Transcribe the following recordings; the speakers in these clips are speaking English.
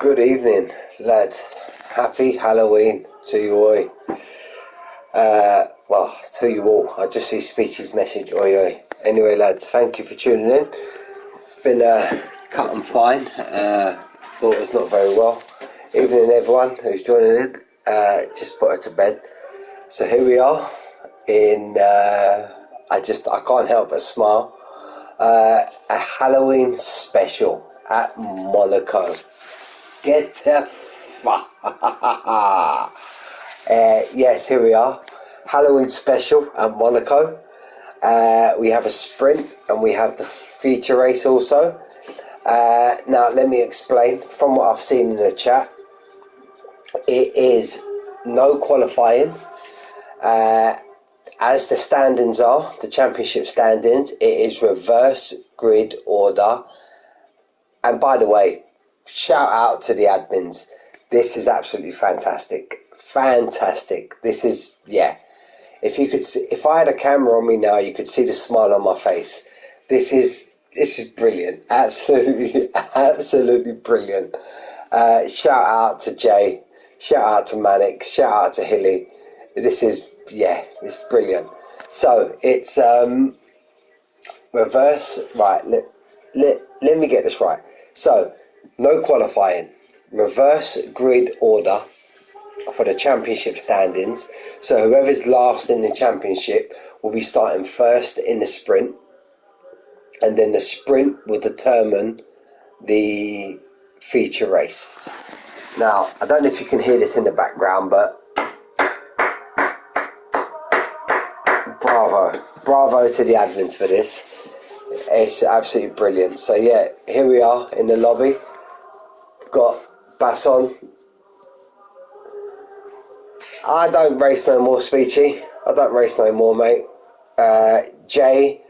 Good evening, lads. Happy Halloween to you all. Well, to you all. I just see Speechy's message. Oi, oi. Anyway, lads, thank you for tuning in. It's been cut and fine. Thought it was not very well. Evening, everyone who's joining in. Just put her to bed. So here we are. I can't help but smile. A Halloween special at Monaco. Get the yes, here we are. Halloween special at Monaco. We have a sprint and we have the feature race also. Now, let me explain. From what I've seen in the chat, it is no qualifying. As the standings are, the championship standings, it is reverse grid order. And by the way, shout out to the admins. This is absolutely fantastic. Fantastic. This is, yeah. If you could see, if I had a camera on me now, you could see the smile on my face. This is brilliant. Absolutely, absolutely brilliant. Shout out to Jay. Shout out to Manic. Shout out to Hilly. This is, yeah, it's brilliant. So it's reverse, right, let me get this right. So, no qualifying, reverse grid order for the championship standings. So whoever's last in the championship will be starting first in the sprint, and then the sprint will determine the feature race. Now, I don't know if you can hear this in the background, but bravo to the admins for this. It's absolutely brilliant. So yeah, here we are in the lobby. Got Basson. I don't race no more, Speechy. I don't race no more, mate. Jay,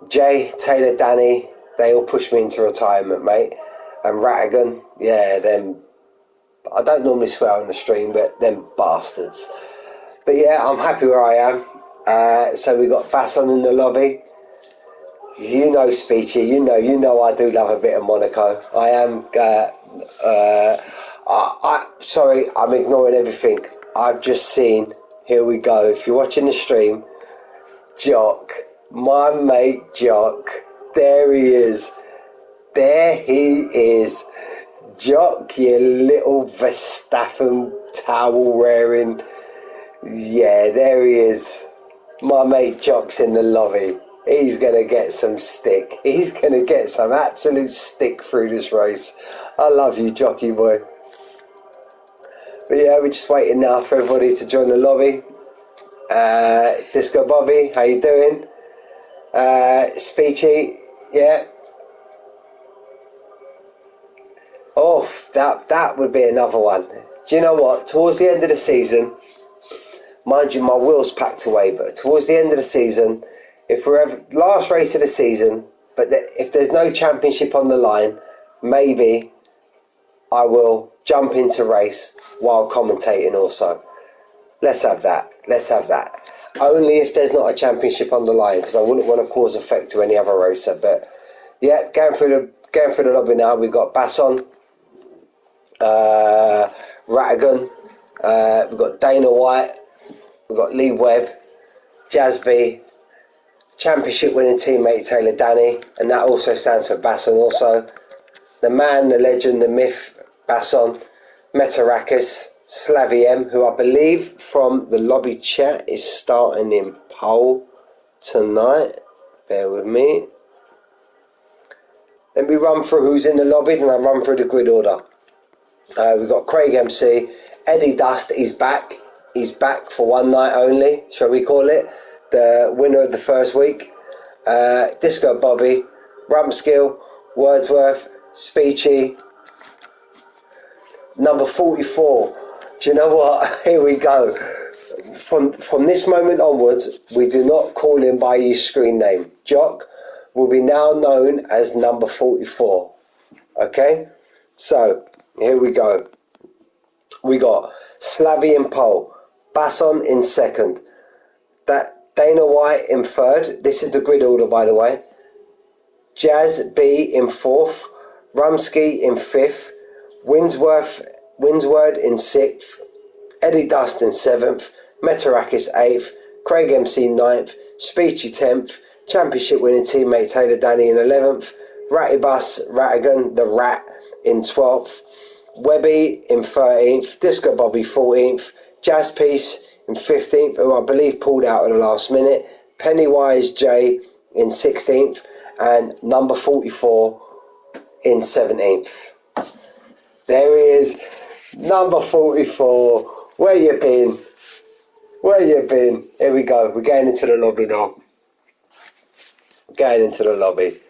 Taylor, Danny, they all pushed me into retirement, mate. And Rattigan, yeah, them. I don't normally swear on the stream, but them bastards. But yeah, I'm happy where I am. So we got Basson in the lobby. You know, Speechy, you know I do love a bit of Monaco. I am, sorry, I'm ignoring everything. I've just seen, here we go, if you're watching the stream, Jock, my mate Jock, there he is. There he is. Jock, you little Verstappen towel wearing. Yeah, there he is. My mate Jock's in the lobby. He's going to get some stick. He's going to get some absolute stick through this race. I love you, Jockey boy. But yeah, we're just waiting now for everybody to join the lobby. Disco Bobby, how you doing? Speechy, yeah. Oh, that would be another one. Do you know what? Towards the end of the season, mind you, my wheel's packed away, but towards the end of the season, if we're ever last race of the season, but if there's no championship on the line, maybe I will jump into race while commentating also. Let's have that. Only if there's not a championship on the line, because I wouldn't want to cause effect to any other racer. But yeah, going through the lobby now. We've got Basson, Rattigan, we've got Dana White, we've got Lee Webb, Jazby, championship winning teammate Taylor Danny, and that also stands for Basson also. The man, the legend, the myth, Basson, Metarakis, Slaviem, who I believe from the lobby chat is starting in pole tonight. Bear with me. Let me run through who's in the lobby, and I'll run through the grid order. We've got Craig MC, Eddie Dust, he's back. He's back for one night only, shall we call it? The winner of the first week. Disco Bobby, Rumskill, Wordsworth, Speechy, number 44. Do you know what? Here we go. From this moment onwards, we do not call him by his screen name. Jock will be now known as number 44. Okay? So, here we go. We got Slavy in pole, Basson in second, Dana White in third. This is the grid order, by the way. Jazz B in fourth, Rumsky in fifth, Winsword in 6th, Eddie Dust in 7th, Metarakis 8th, Craig MC 9th, Speechy 10th, championship winning teammate Taylor Danny in 11th, Ratibus Ratigan the Rat in 12th, Webby in 13th, Disco Bobby 14th, Jazz Piece in 15th, who I believe pulled out at the last minute, Pennywise J in 16th, and number 44 in 17th. There he is, number 44. Where you been? Where you been? Here we go. We're going into the lobby now. Going into the lobby.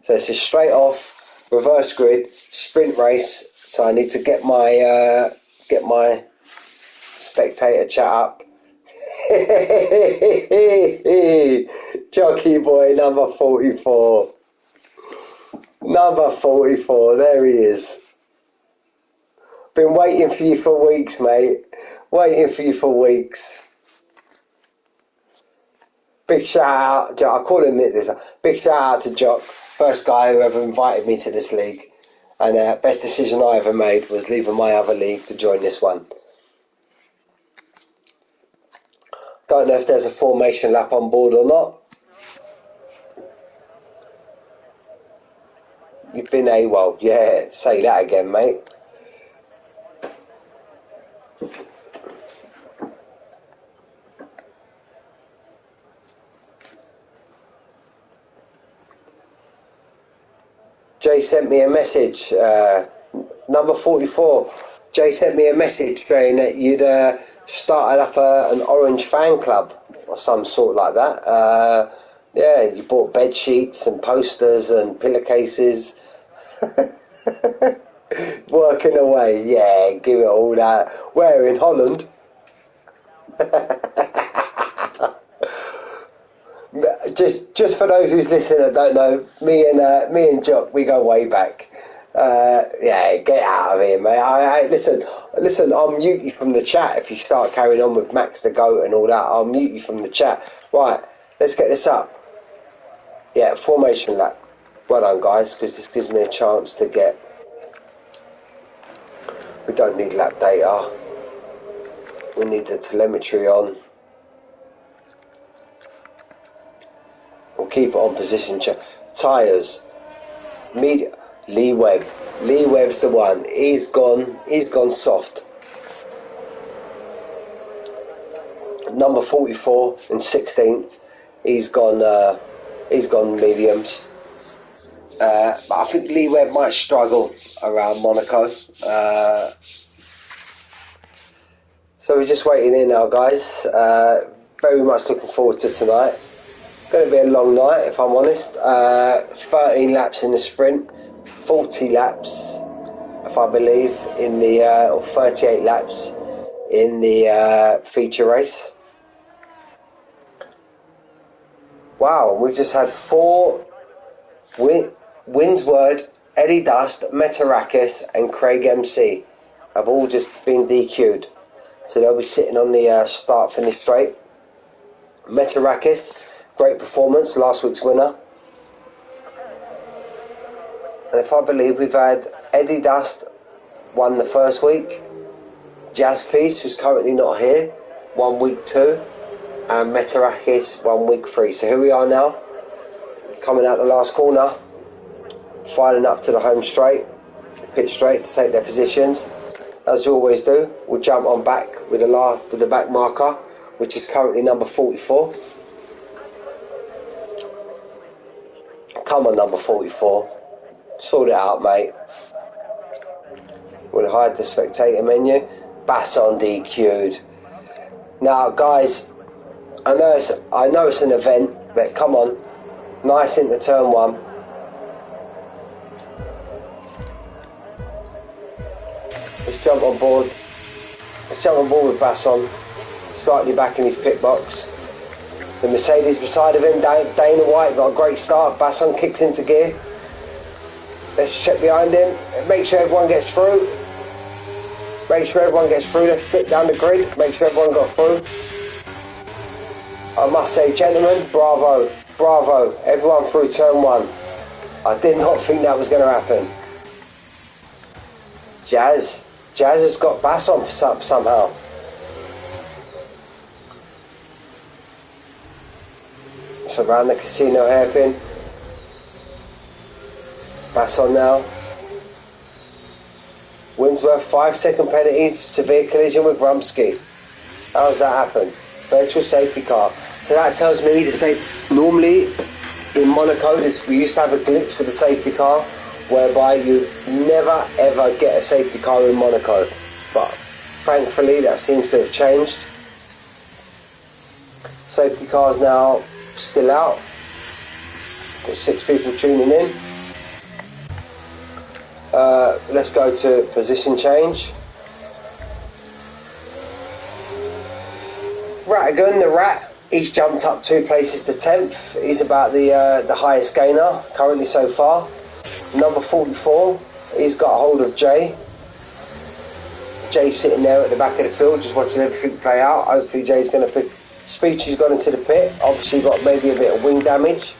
So it's a straight off, reverse grid, sprint race. So I need to get my spectator chat up. Jockey boy number 44. Number 44. There he is. Been waiting for you for weeks, mate. Waiting for you for weeks. Big shout out, I call him this. Big shout out to Jock, first guy who ever invited me to this league, and best decision I ever made was leaving my other league to join this one. Don't know if there's a formation lap on board or not. You've been AWOL, yeah. Say that again, mate. Jay sent me a message, number 44. Jay sent me a message saying that you'd started up an orange fan club or some sort like that. Yeah, you bought bed sheets and posters and pillowcases. Working away, yeah, give it all that. Where, in Holland? Just for those who's listening that don't know, me and Jock, we go way back. Yeah, get out of here, mate. Listen, I'll mute you from the chat if you start carrying on with Max the Goat and all that. I'll mute you from the chat. Right, let's get this up. Yeah, formation lap. Well done, guys, because this gives me a chance to get... We don't need lap data. We need the telemetry on. We'll keep it on position. Tyres. Media. Lee Webb. Lee Webb's the one. He's gone soft. Number 44 in 16th. He's gone mediums. But I think Lee Webb might struggle around Monaco. So we're just waiting in now, guys. Very much looking forward to tonight. Going to be a long night, if I'm honest. 13 laps in the sprint, 40 laps, if I believe, in the or 38 laps in the feature race. Wow, we've just had 4 Winsword, Eddie Dust, Metarakis, and Craig MC have all just been DQ'd. So they'll be sitting on the start-finish straight. Metarakis, great performance, last week's winner. And if I believe we've had Eddie Dust won the first week, Jazz Piece, who's currently not here, won week 2, and Metarakis won week 3. So here we are now, coming out the last corner, filing up to the home straight, pit straight to take their positions. As we always do, we'll jump on back with the back marker, which is currently number 44. Come on, number 44. Sort it out, mate. We'll hide the spectator menu. Basson DQ'd. Now, guys, I know it's an event, but come on. Nice into turn 1. Let's jump on board. Let's jump on board with Basson. Slightly back in his pit box. The Mercedes beside of him, Dana White got a great start. Basson kicks into gear. Let's check behind him. Make sure everyone gets through. Make sure everyone gets through. Let's flip down the grid. Make sure everyone got through. I must say, gentlemen, bravo. Bravo. Everyone through turn 1. I did not think that was going to happen. Jazz has got Bass on somehow. So around the casino hairpin. Bass on now. Winsworth 5-second penalty, severe collision with Rumsky. How does that happen? Virtual safety car. So that tells me to say, normally in Monaco we used to have a glitch with the safety car whereby you never ever get a safety car in Monaco, but thankfully that seems to have changed. Safety car's now still out. Got 6 people tuning in. Let's go to position change. Rattigan, the rat, he's jumped up 2 places to 10th. He's about the highest gainer currently so far. Number 44, he's got hold of Jay. Jay's sitting there at the back of the field just watching everything play out. Hopefully Jay's going to put... Speechy's gone into the pit. Obviously got maybe a bit of wing damage.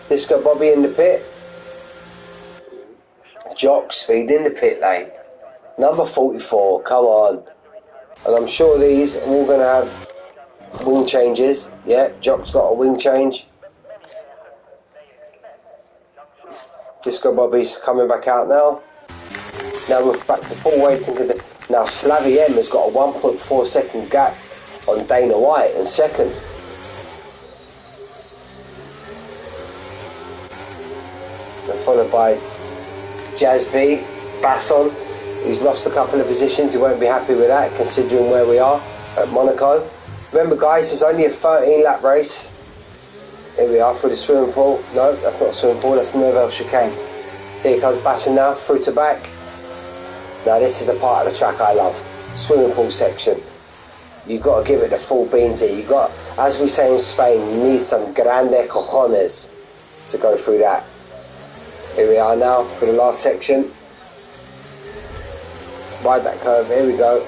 Disco Bobby in the pit. Jock Speed in the pit lane. Number 44, come on. And I'm sure these are all going to have wing changes. Yeah, Jock's got a wing change. Disco Bobby's coming back out now. Now we're back to full waiting. Now Slavy M has got a 1.4 second gap on Dana White in second. They're followed by Jazz B, Basson. He's lost a couple of positions. He won't be happy with that considering where we are at Monaco. Remember guys, it's only a 13 lap race. Here we are through the swimming pool. No, that's not a swimming pool, that's Neville Chicane. Here comes Basson now, through to back. Now this is the part of the track I love. Swimming pool section. You've got to give it the full beans here. You've got, as we say in Spain, you need some grande cojones to go through that. Here we are now for the last section. Ride that curve, here we go.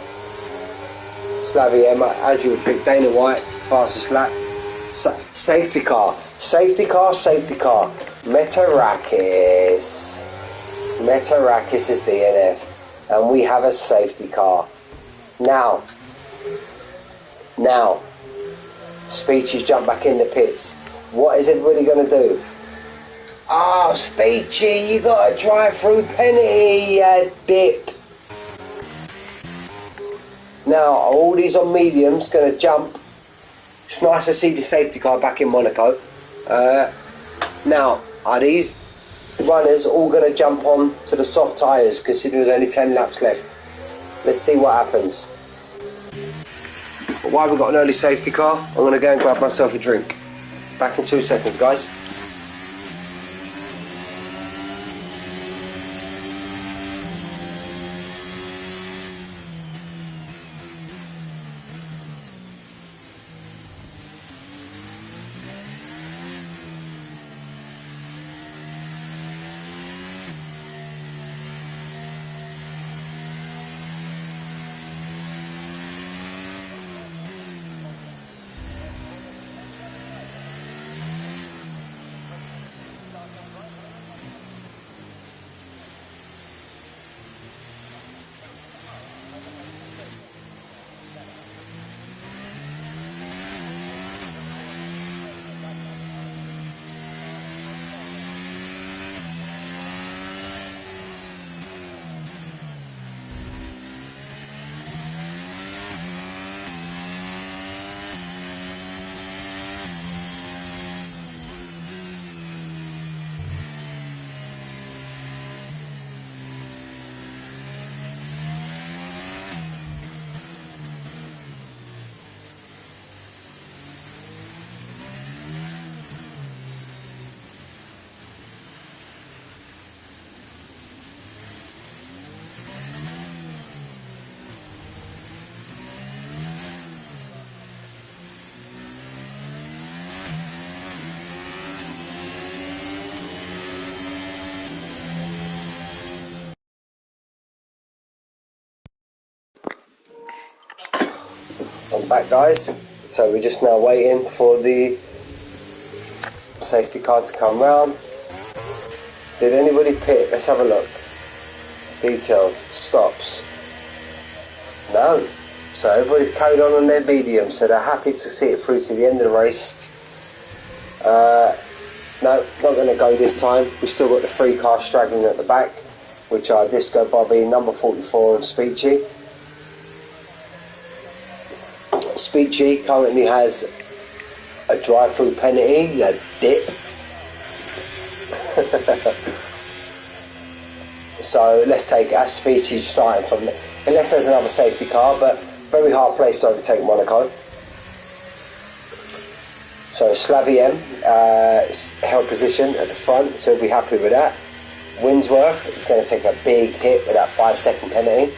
Slavy Emma, as you would think, Dana White, fastest lap. Safety car, safety car, safety car. Metarakis is DNF, and we have a safety car. Now, Speechy's jumped back in the pits. What is everybody going to do? Oh, Speechy, you got to drive through penalty, you dip. Now, all these on mediums going to jump. It's nice to see the safety car back in Monaco. Now, are these runners all going to jump on to the soft tyres considering there's only 10 laps left? Let's see what happens. But while we've got an early safety car, I'm going to go and grab myself a drink. Back in 2 seconds, guys. I'm back, guys. So we're just now waiting for the safety car to come round. Did anybody pit? Let's have a look. Details. Stops. No. So everybody's carried on their medium, so they're happy to see it through to the end of the race. No, not going to go this time. We've still got the 3 cars straggling at the back, which are Disco Bobby, number 44 and Speechy. Speechy currently has a drive-through penalty, a dip. So let's take it as Speechy starting from there. Unless there's another safety car, but very hard place to overtake Monaco. So Slavy M held position at the front, so he'll be happy with that. Winsworth is going to take a big hit with that 5-second penalty.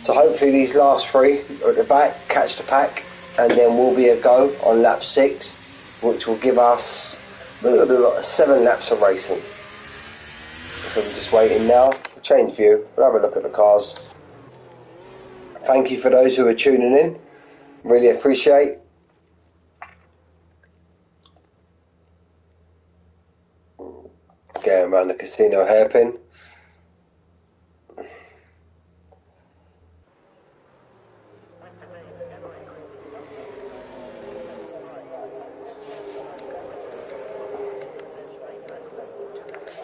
So hopefully these last 3 are at the back, catch the pack, and then we'll be a go on lap 6, which will give us 7 laps of racing. So we're just waiting now. We'll change view, we'll have a look at the cars. Thank you for those who are tuning in, really appreciate. Getting around the casino hairpin.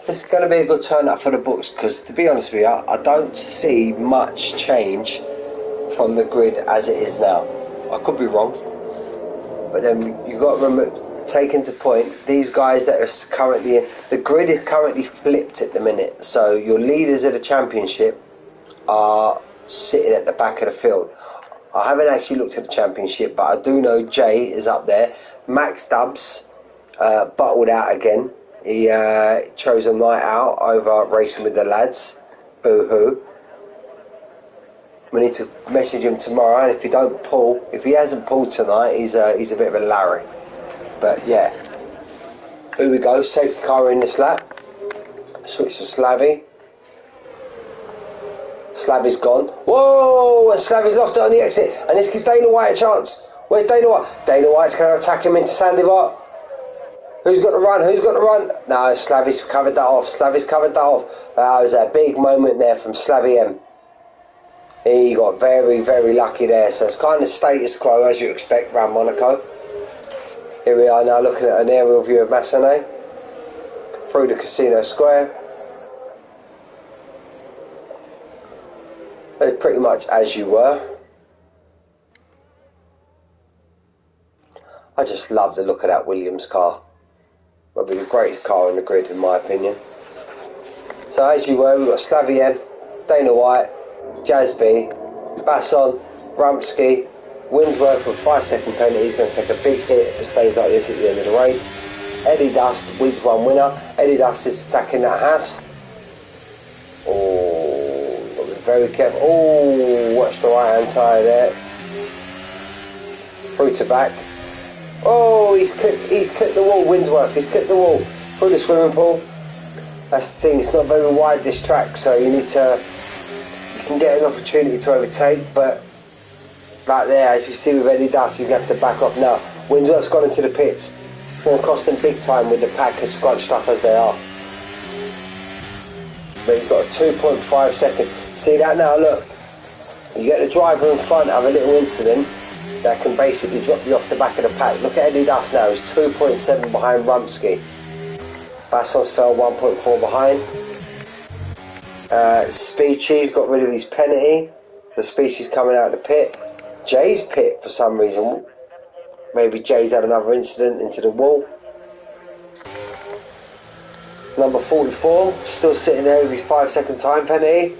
This is going to be a good turn up for the books, because to be honest with you, I don't see much change from the grid as it is now. I could be wrong, but then you've got to take into point these guys that are currently, the grid is currently flipped at the minute, so your leaders of the championship are sitting at the back of the field. I haven't actually looked at the championship, but I do know Jay is up there. Max Dubs bottled out again. He chose a night out over racing with the lads. Boo-hoo. We need to message him tomorrow, and if he hasn't pulled tonight, he's a bit of a Larry. But yeah, here we go. Safety car in this lap. Switch to Slavy. Slavy's gone. Whoa! And Slavy's lost it on the exit, and this gives Dana White a chance. Where's Dana White? Dana White's going to attack him into Sandivar. Who's got the run? Who's got the run? No, Slavy's covered that off. Slavy's covered that off. That was a big moment there from Slavy M. He got very, very lucky there. So it's kind of status quo as you expect around Monaco. Here we are now looking at an aerial view of Massenet through the casino square. It's pretty much as you were. I just love the look of that Williams car. Probably the greatest car in the grid in my opinion. So as you were, we've got Slavy M, Dana White, Jazz B, Basson, Rumsky, Winsworth with 5-second penalty. He's going to take a big hit if it stays like this at the end of the race. Eddie Dust, week 1 winner. Eddie Dust is attacking that Haas. Oh, got to be very careful. Oh, watch the right hand tyre there. Through to back. Oh, he's clipped the wall, Winsworth. He's clipped the wall through the swimming pool. That's the thing, it's not very wide this track, so you can get an opportunity to overtake, but right there, as you see with Eddie Dust, he's going to have to back off now. Winsworth's gone into the pits. It's going to cost him big time with the pack as scrunched up as they are. But he's got a 2.5 second. See that now, look. You get the driver in front of a little incident that can basically drop you off the back of the pack. Look at Eddie Dust now, he's 2.7 behind Rumsky. Basson's fell 1.4 behind. Speechy's got rid of his penalty, so Speechy's coming out of the pit. Jay's pit for some reason. Maybe Jay's had another incident into the wall. Number 44, still sitting there with his 5-second time penalty.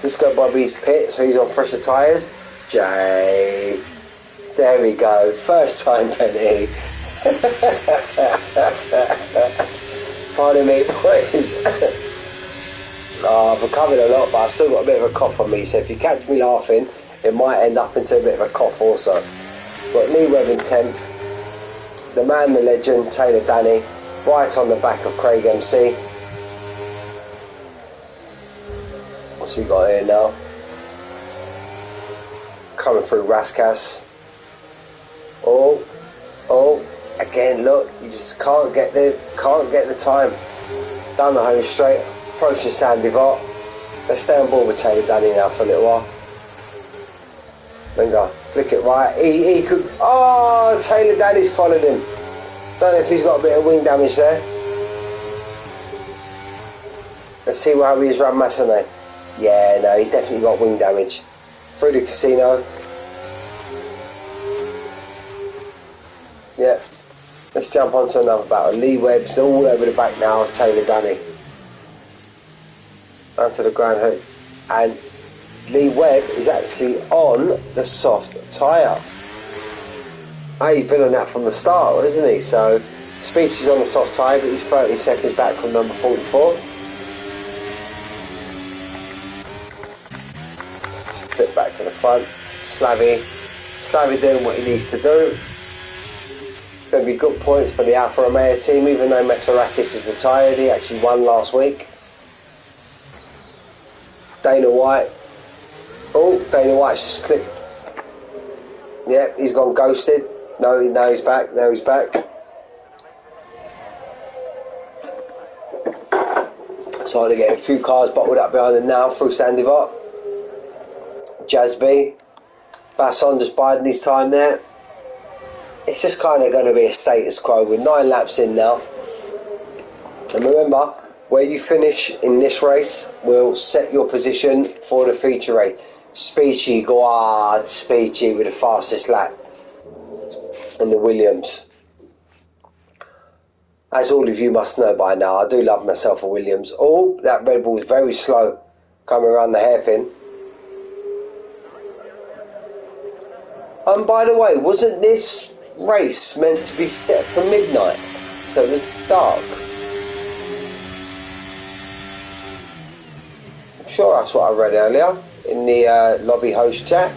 Disco Bobby's pit, so he's on fresher tyres. Jay, there we go, first time penalty. Pardon me, boys. I've recovered a lot, but I've still got a bit of a cough on me, so if you catch me laughing, it might end up into a bit of a cough also. Got Lee Webb in 10th, the man, the legend, Taylor Danny, right on the back of Craig MC. What's he got here now? Coming through Raskas. Oh, again, look, you just can't get the time. down the home straight, approaching Sandy Vart. Let's stay on board with Taylor Danny now for a little while. Then go, flick it right. He could. Oh, Taylor Danny's followed him. Don't know if he's got a bit of wing damage there. Let's see how he is around Massenet. Yeah, no, he's definitely got wing damage. Through the casino. Yeah. Let's jump on to another battle. Lee Webb's all over the back now of Taylor Danny. Down to the ground hook. And Lee Webb is actually on the soft tyre. Oh, he's been on that from the start, isn't he? So, Speech is on the soft tyre, but he's 30 seconds back from number 44. Flip back to the front. Slavy doing what he needs to do. Going to be good points for the Alfa Romeo team, even though Metarakis is retired. He actually won last week. Dana White. Oh, Dana White's just clipped. Yep, he's gone ghosted. No, he's back. Now he's back. So they're getting a few cars bottled up behind him now through Sandy Vart. Jasby. Basson just biding his time there. It's just kind of going to be a status quo with 9 laps in now. And remember, where you finish in this race will set your position for the feature race. Speechy, Guard, Speechy with the fastest lap. And the Williams. As all of you must know by now, I do love myself a Williams. Oh, that Red Bull is very slow coming around the hairpin. And by the way, wasn't this race meant to be set for midnight? So it was dark. I'm sure that's what I read earlier in the lobby host chat.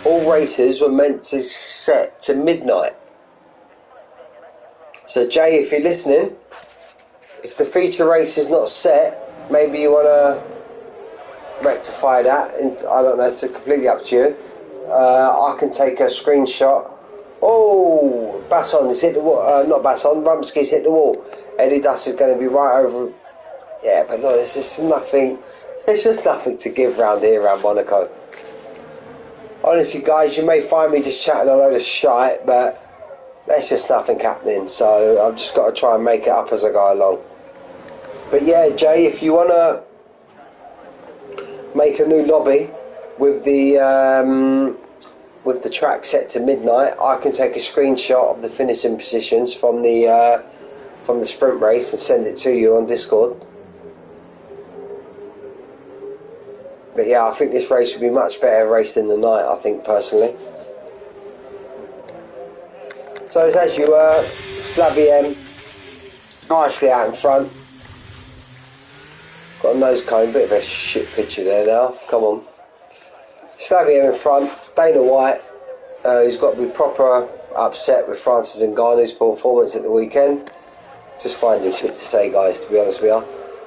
All races were meant to set to midnight. So Jay, if you're listening, if the feature race is not set, maybe you want to rectify that. And I don't know, it's completely up to you. I can take a screenshot. Oh, Basson's hit the wall. Not Basson, Rumsky's hit the wall. Eddie Dust is going to be right over. Yeah, but no, there's just nothing. There's just nothing to give round here, around Monaco. Honestly, guys, you may find me just chatting a load of shite, but there's just nothing happening. So I've just got to try and make it up as I go along. But yeah, Jay, if you want to make a new lobby with the track set to midnight, I can take a screenshot of the finishing positions from the sprint race and send it to you on Discord. But yeah, I think this race would be much better raced in the night, I think, personally. So it's as you were, Slavy M, nicely out in front. Got a nose cone, bit of a shit picture there now, come on. Slavy M in front, Dana White, who's got to be proper upset with Francis Ngannou's performance at the weekend. Just finding shit to say, guys, to be honest with you.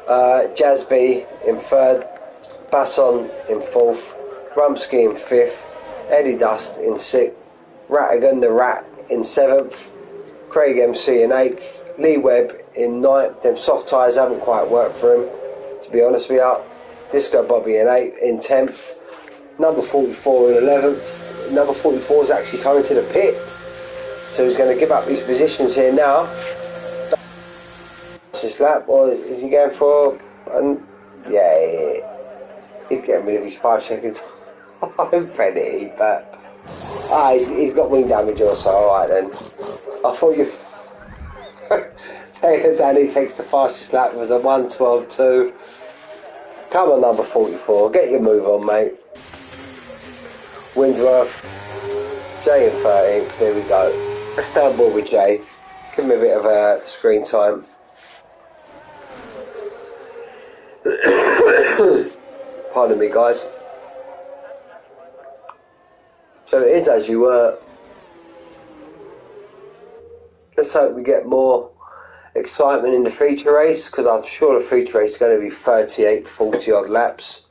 Jasby in third, Basson in fourth, Rumsky in fifth, Eddie Dust in sixth, Rattigan the Rat in seventh, Craig MC in eighth, Lee Webb in ninth. Them soft tyres haven't quite worked for him, to be honest with you. Disco Bobby in eighth, in 10th, number 44 in 11th. Number 44 is actually coming to the pit, so he's going to give up his positions here now. This lap, or is he going for? Yeah. He's getting rid of his 5 seconds penalty, but he's got wing damage also. Alright then. I thought you Taylor Danny takes the fastest lap. It was a 1:12.2. Come on, number 44, get your move on, mate. Winsworth, Jay in 13th. There we go. Let's stay on board with Jay. Give him a bit of screen time. Pardon me, guys. So it is as you were. Let's hope we get more excitement in the feature race, because I'm sure the feature race is going to be 38, 40 odd laps.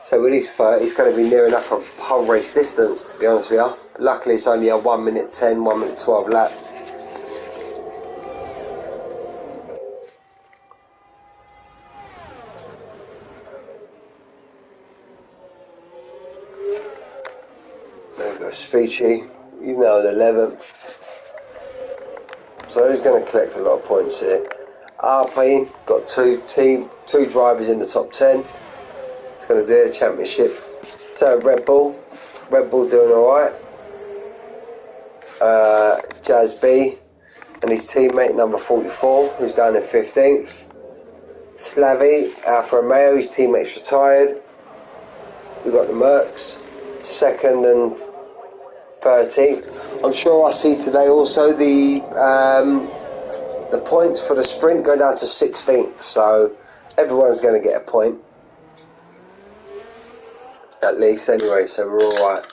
So with his 30, it's going to be near enough of whole race distance, to be honest with you. Luckily, it's only a 1 minute 10, 1 minute 12 lap. Speechy, he's now on 11th. So he's going to collect a lot of points here. Alpine got two drivers in the top 10. It's going to do a championship. So Red Bull doing alright. Jazz B and his teammate number 44, who's down in 15th. Slavi, Alfa Romeo, his teammate's retired. We've got the Mercs, 2nd and 13th. I'm sure I see today also the points for the sprint go down to 16th, so everyone's going to get a point. At least, anyway, so we're alright.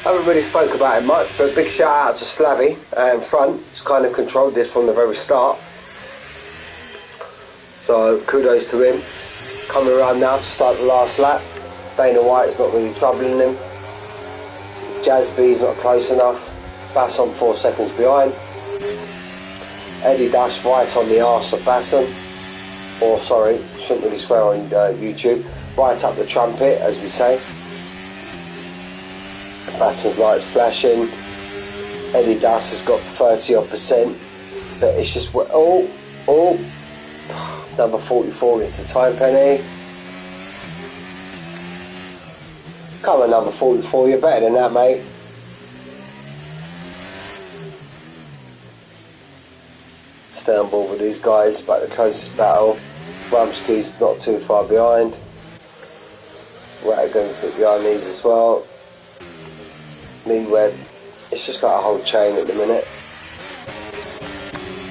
I haven't really spoke about it much, but big shout out to Slavi in front. He's kind of controlled this from the very start. So kudos to him. Coming around now to start the last lap. Dana White is not really troubling him. Jazz B's not close enough. Basson 4 seconds behind. Eddie Dash right on the arse of Basson. Or sorry, shouldn't really swear on YouTube. Right up the trumpet, as we say. Basson's lights flashing. Eddie Dash has got 30% but it's just number 44 gets a time penalty. Come on, number 44, you're better than that, mate. Stay on board with these guys, about the closest battle. Rumsky's not too far behind. Rattigan's a bit behind these as well. Lee Webb, it's just got a whole chain at the minute.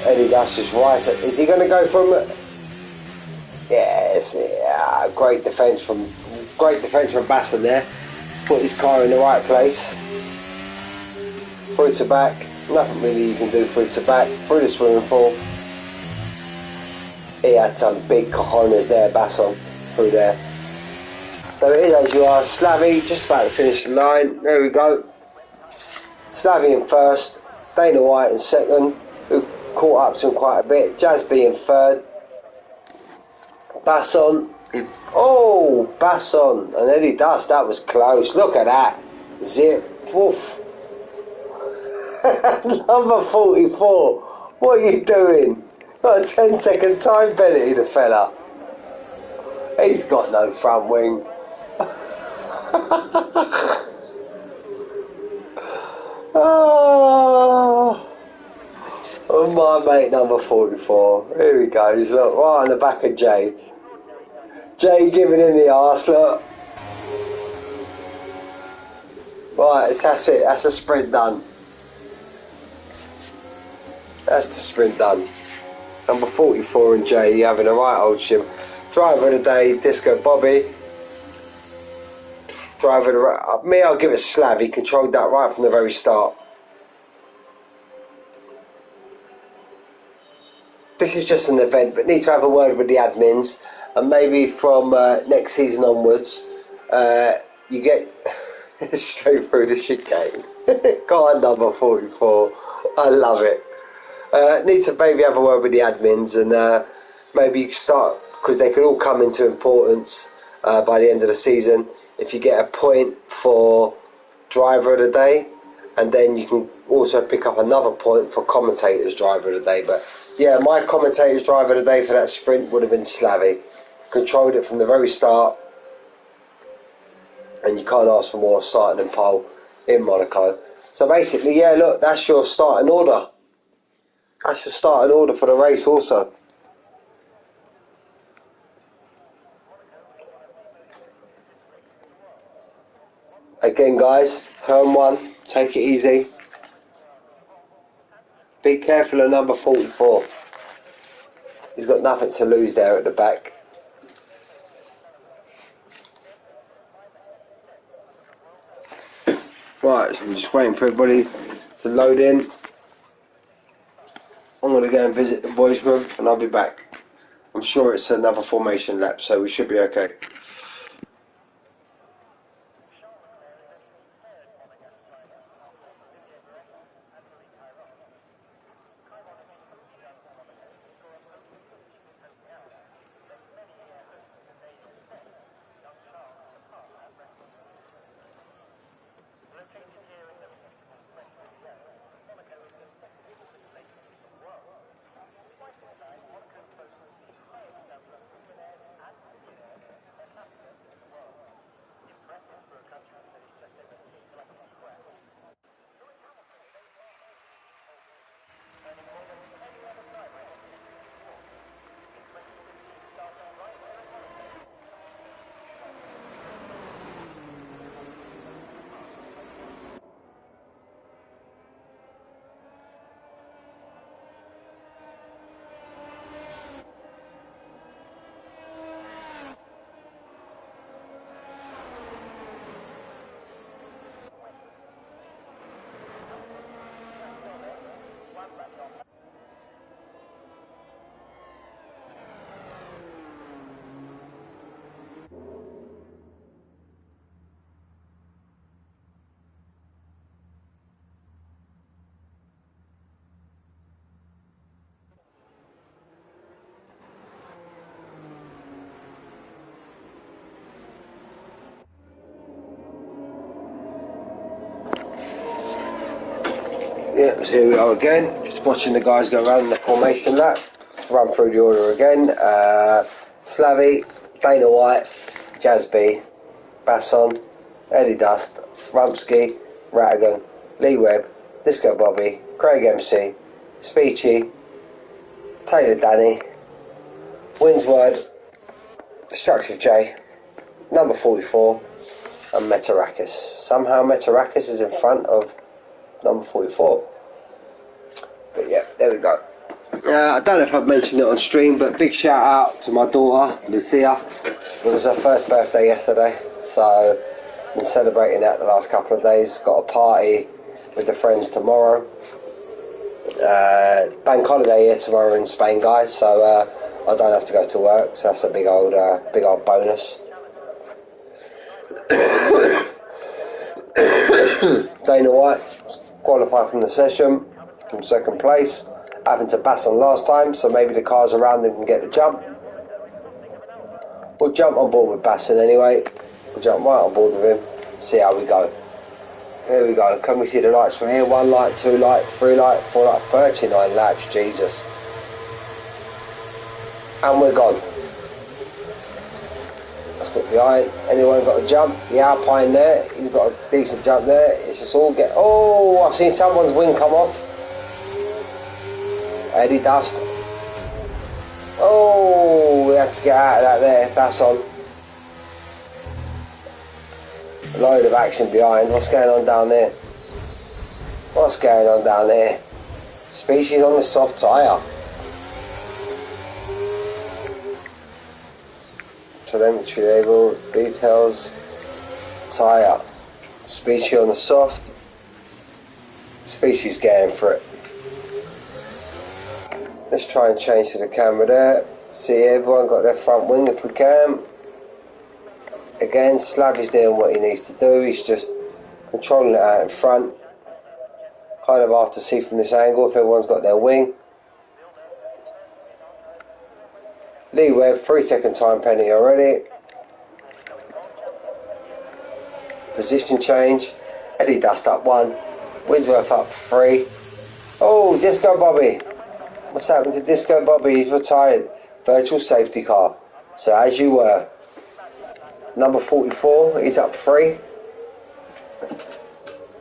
Eddie Dash is right. Is he going to go from? Yes, yeah, great defence from Basson there. Put his car in the right place. Through to back. Nothing really you can do through to back. Through the swimming pool. He had some big cojones there, Basson, through there. So it is as you are. Slavi just about to finish the line. There we go. Slavi in first. Dana White in second, who caught up to him quite a bit. Jazz B in third. Basson. Basson and Eddie Dust, that was close. Look at that. Zip. Woof. Number 44. What are you doing? Got a 10-second time penalty, the fella. He's got no front wing. Oh, my mate number 44. Here he goes, look, right on the back of Jay. Jay giving him the arse, look. Right, that's it, that's the sprint done. That's the sprint done. Number 44 and Jay having a right old shim. Driver of the day, Disco Bobby. Driver of the me, I'll give it Slav. He controlled that right from the very start. This is just an event, but need to have a word with the admins, and maybe from next season onwards, you get straight through the chicane. Go on, number 44. I love it. Need to maybe have a word with the admins, and maybe you start, because they could all come into importance by the end of the season. If you get a point for driver of the day, and then you can also pick up another point for commentator's driver of the day. But yeah, my commentator's driver of the day for that sprint would have been Slavi. Controlled it from the very start, and you can't ask for more starting in pole in Monaco. So basically, yeah, look, that's your starting order. That's your starting order for the race also. Again, guys, turn 1, take it easy. Be careful of number 44. He's got nothing to lose there at the back. Right, so I'm just waiting for everybody to load in. I'm going to go and visit the boys' room and I'll be back. I'm sure it's another formation lap, so we should be okay. Yeah, so here we are again, just watching the guys go around in the formation lap. Run through the order again. Slavy, Dana White, Jasby, Basson, Eddie Dust, Rumsky, Rattigan, Lee Webb, Disco Bobby, Craig MC, Speechy, Taylor Danny, Winsword, Destructive J, number 44, and Metarakis. Somehow Metarakis is in front of number 44. But yeah, there we go. I don't know if I've mentioned it on stream, but big shout out to my daughter, Lucia. It was her first birthday yesterday, so I've been celebrating that the last couple of days. Got a party with the friends tomorrow. Bank holiday here tomorrow in Spain, guys, so I don't have to go to work, so that's a big old bonus. Dana White qualified from the session from second place, having to bass on last time, so maybe the cars around him can get the jump. We'll jump on board with Basson anyway. We'll jump right on board with him, see how we go. Here we go. Can we see the lights from here? 1 light, 2 light, 3 light, 4 light, 39 laps, Jesus. And we're gone. Stick behind. Anyone got a jump? The Alpine there, he's got a decent jump there. It's just all get. Oh, I've seen someone's wing come off. Eddie Dust. Oh, we had to get out of that there. That's on. A load of action behind. What's going on down there? What's going on down there? Species on the soft tyre. Telemetry label, details, tyre. Species on the soft. Species going for it. Let's try and change to the camera there. See everyone got their front wing if we can. Again, Slavy's doing what he needs to do. He's just controlling it out in front. Kind of hard to see from this angle if everyone's got their wing. Lee Webb, 3-second time penalty already. Position change. Eddie Dust up 1. Winsworth up 3. Oh, Disco Bobby. What's happened to Disco Bobby? He's retired. Virtual safety car. So as you were. Number 44, he's up 3.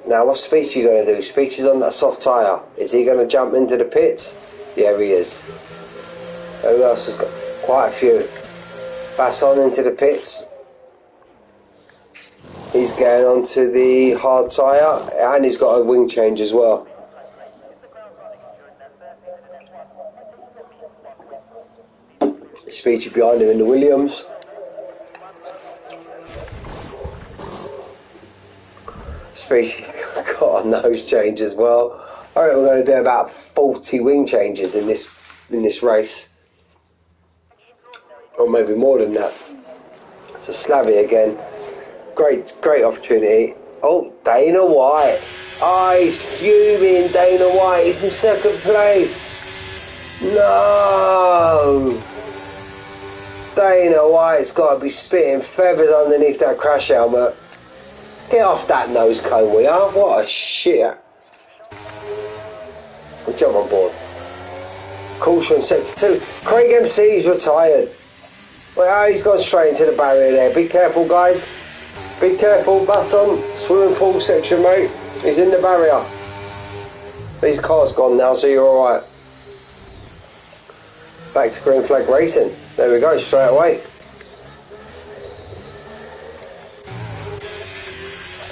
Now what's Speechy going to do? Speechy's on that soft tyre. Is he going to jump into the pits? Yeah, he is. Who else has got? Quite a few. Bass on into the pits. He's going on to the hard tyre, and he's got a wing change as well. Speechy behind him in the Williams. Speechy got a nose change as well. I reckon we're going to do about 40 wing changes in this race. Or maybe more than that. So Slavy again. Great opportunity. Oh, Dana White. Oh, he's fuming. Dana White. He's in second place. No. Dana White's got to be spitting feathers underneath that crash helmet. Get off that nose cone, we are. What a shit. We'll jump on board. Caution sector 2. Craig MC's retired. Well, he's gone straight into the barrier there. Be careful, guys. Be careful. Basson, swimming pool section, mate. He's in the barrier. These cars gone now, so you're alright. Back to green flag racing. There we go, straight away.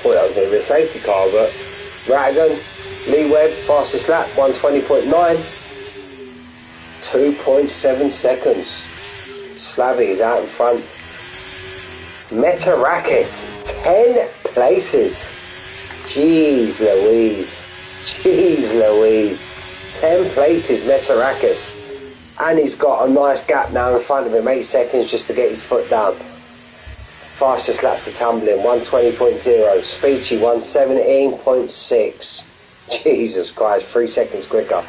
Thought that was going to be a safety car, but Rattigan, Lee Webb, fastest lap, 120.9. 2.7 seconds. Slavy is out in front. Metarakis, 10 places. Jeez Louise. Jeez Louise. 10 places, Metarakis. And he's got a nice gap now in front of him, 8 seconds just to get his foot down. Fastest lap to tumbling, 120.0. Speechy, 117.6. Jesus Christ, 3 seconds quicker.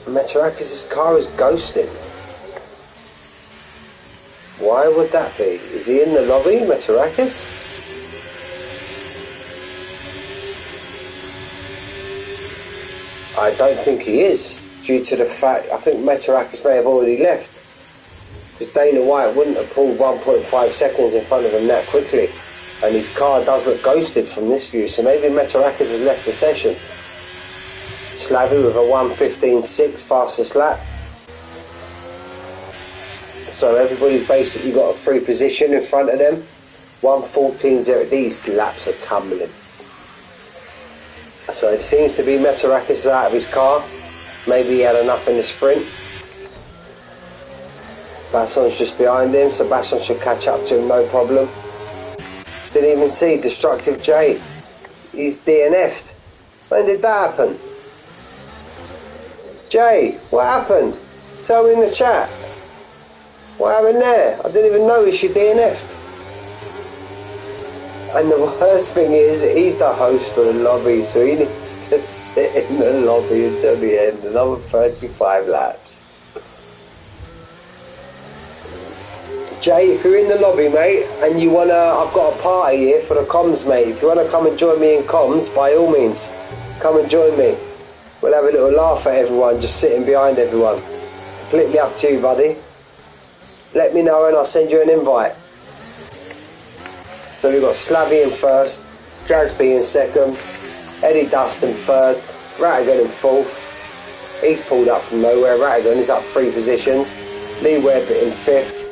Metarakis' car is ghosted. Why would that be? Is he in the lobby, Metarakis? I don't think he is, due to the fact I think Metarakis may have already left. Because Dana White wouldn't have pulled 1.5 seconds in front of him that quickly. And his car does look ghosted from this view, so maybe Metarakis has left the session. Slavy with a 1:15.6 fastest lap. So everybody's basically got a free position in front of them. 1:14.0. These laps are tumbling. So it seems to be Metarakis is out of his car. Maybe he had enough in the sprint. Basson's just behind him, so Basson should catch up to him, no problem. Didn't even see Destructive J. He's DNF'd. When did that happen? Jay, what happened? Tell me in the chat. What happened there? I didn't even notice you DNF'd. And the worst thing is, he's the host of the lobby, so he needs to sit in the lobby until the end. Another 35 laps. Jay, if you're in the lobby, mate, and you wanna, I've got a party here for the comms, mate. If you wanna come and join me in comms, by all means, come and join me. We'll have a little laugh at everyone, just sitting behind everyone. It's completely up to you, buddy. Let me know and I'll send you an invite. So we've got Slavy in first, Jasby in second, Eddie Dust in third, Rattigan in fourth. He's pulled up from nowhere. Rattigan is up 3 positions. Lee Webb in 5th.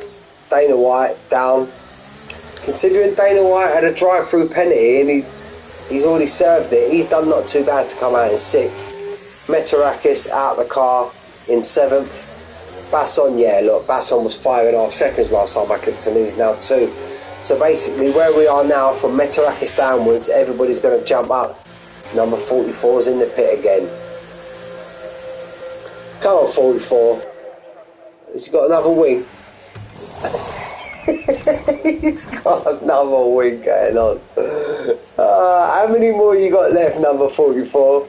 Dana White down. Considering Dana White had a drive-through penalty and he's already served it, he's done not too bad to come out in 6th. Metarakis out the car in 7th. Basson, yeah, look, Basson was 5.5 seconds last time I clicked and he's now 2. So basically where we are now, from Metarakis downwards, everybody's going to jump up. Number 44 is in the pit again. Come on, 44. Has he got another wing? He's got another wing going on. How many more you got left, number 44?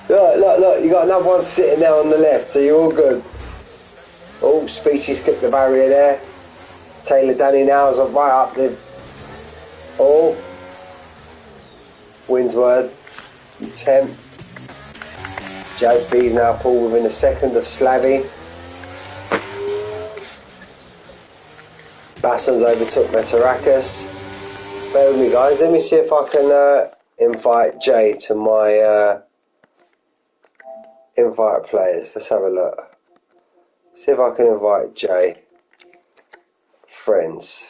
Look, you got another one sitting there on the left, so you're all good. Oh, Speeches clipped the barrier there. Taylor Danny now is right up the... Oh. Winsword. 10th. Jazz B's now pulled within a second of Slavy. Basson's overtook Metarakis. Bear with me, guys. Let me see if I can invite Jay to my invite players. Let's have a look. See if I can invite Jay. Friends.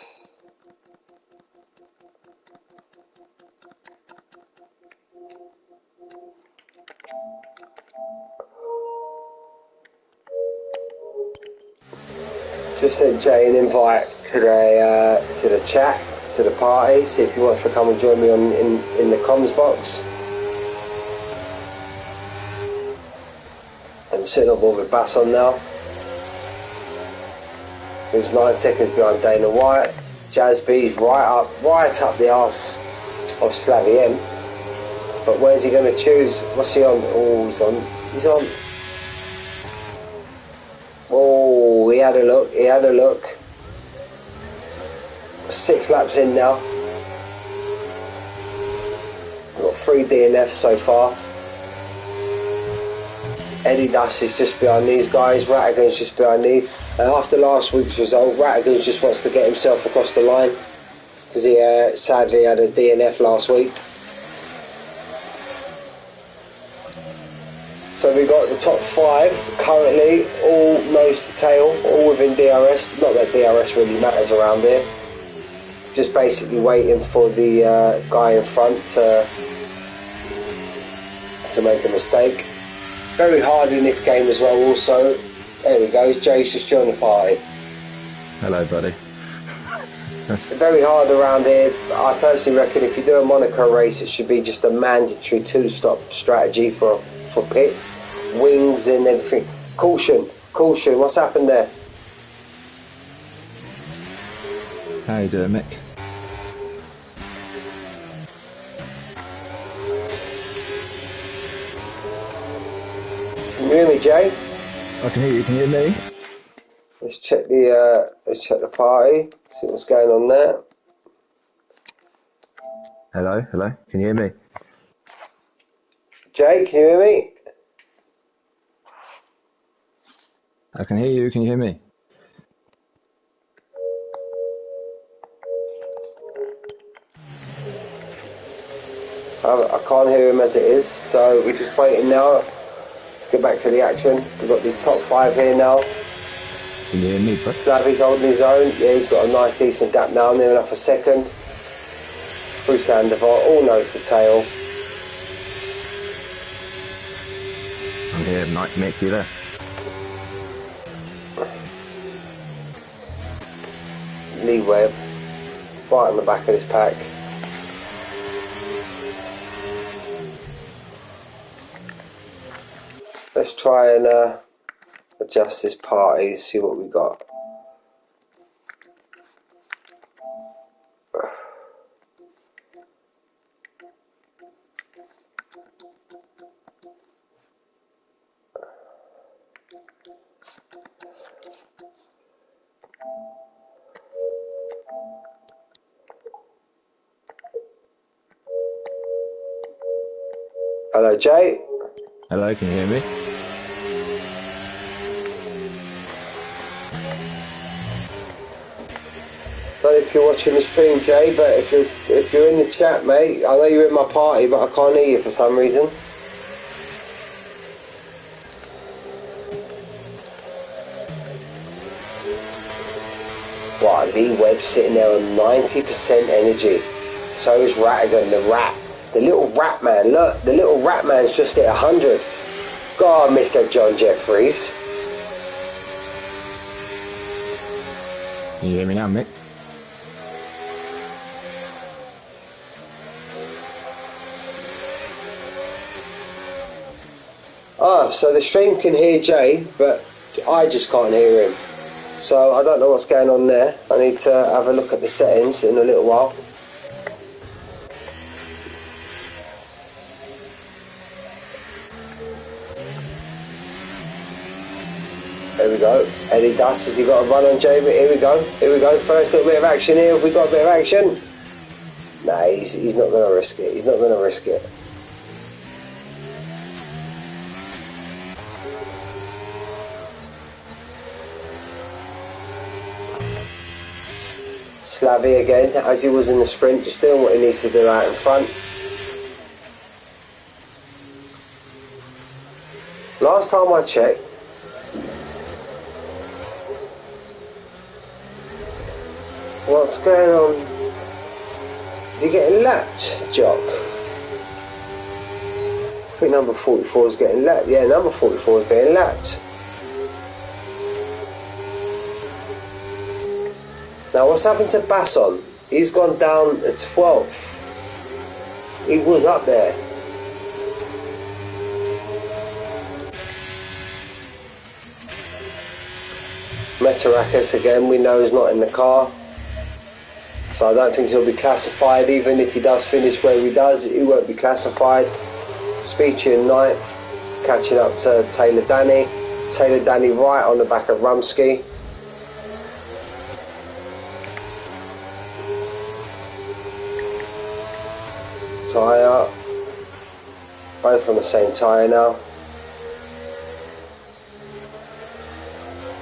Just sent Jay an invite to the chat, to the party. See if he wants to come and join me in the comms box. I'm sitting on board with Basson now. Who's 9 seconds behind Dana White. Jazz B's right up the arse of Slavy M. But where's he going to choose? What's he on? Oh, he's on. Oh, he had a look. 6 laps in now. We've got 3 DNFs so far. Eddie Dust is just behind these guys. Rattigan's just behind these. And after last week's result, Rattigan just wants to get himself across the line because he sadly had a DNF last week. So we got the top 5 currently, all nose to tail, all within DRS. Not that DRS really matters around here. Just basically waiting for the guy in front to make a mistake. Very hard in this game as well also. There we go, Jay's just joined the party. Hello, buddy. Very hard around here. I personally reckon if you do a Monaco race, it should be just a mandatory 2-stop strategy for pits, wings and everything. Caution, what's happened there? How you doing, Mick? Can you hear me, Jay? I can hear you. Can you hear me? Let's check the party. See what's going on there. Hello, hello. Can you hear me? Jay, can you hear me? I can hear you. Can you hear me? I can't hear him as it is, so we're just waiting now to get back to the action. We've got these top 5 here now. Can you hear me, bud? Slavy's holding his own. Yeah, he's got a nice decent gap now, near enough a second. Bruce Landover, all nose to tail. I'm here, Mick. You there? Lee Webb, right on the back of this pack. Let's try and adjust this party, see what we got. Hello, Jay. Hello, can you hear me? Not if you're watching the stream, Jay, but if you're in the chat, mate, I know you're in my party, but I can't hear you for some reason. Wow, Lee Webb sitting there on 90% energy. So is Rattigan, the rat. The little rat man, look, the little rat man's just at 100. God, Mr. John Jeffries. Can you hear me now, Mick? Ah, so the stream can hear Jay, but I just can't hear him. So I don't know what's going on there. I need to have a look at the settings in a little while. There we go. Eddie Dust, has he got a run on Jay? But here we go. Here we go. First little bit of action here. Have we got a bit of action? Nah, he's not going to risk it. He's not going to risk it. Slavy again, as he was in the sprint, just doing what he needs to do out in front. Last time I checked, what's going on? Is he getting lapped, Jock? I think number 44 is getting lapped. Yeah, number 44 is getting lapped. Now, what's happened to Basson? He's gone down to 12th. He was up there. Metarakis again, we know is not in the car. So I don't think he'll be classified. Even if he does finish where he does, he won't be classified. Speechy in 9th, catching up to Taylor Danny. Taylor Danny right on the back of Rumsky. Tyre, both on the same tyre now.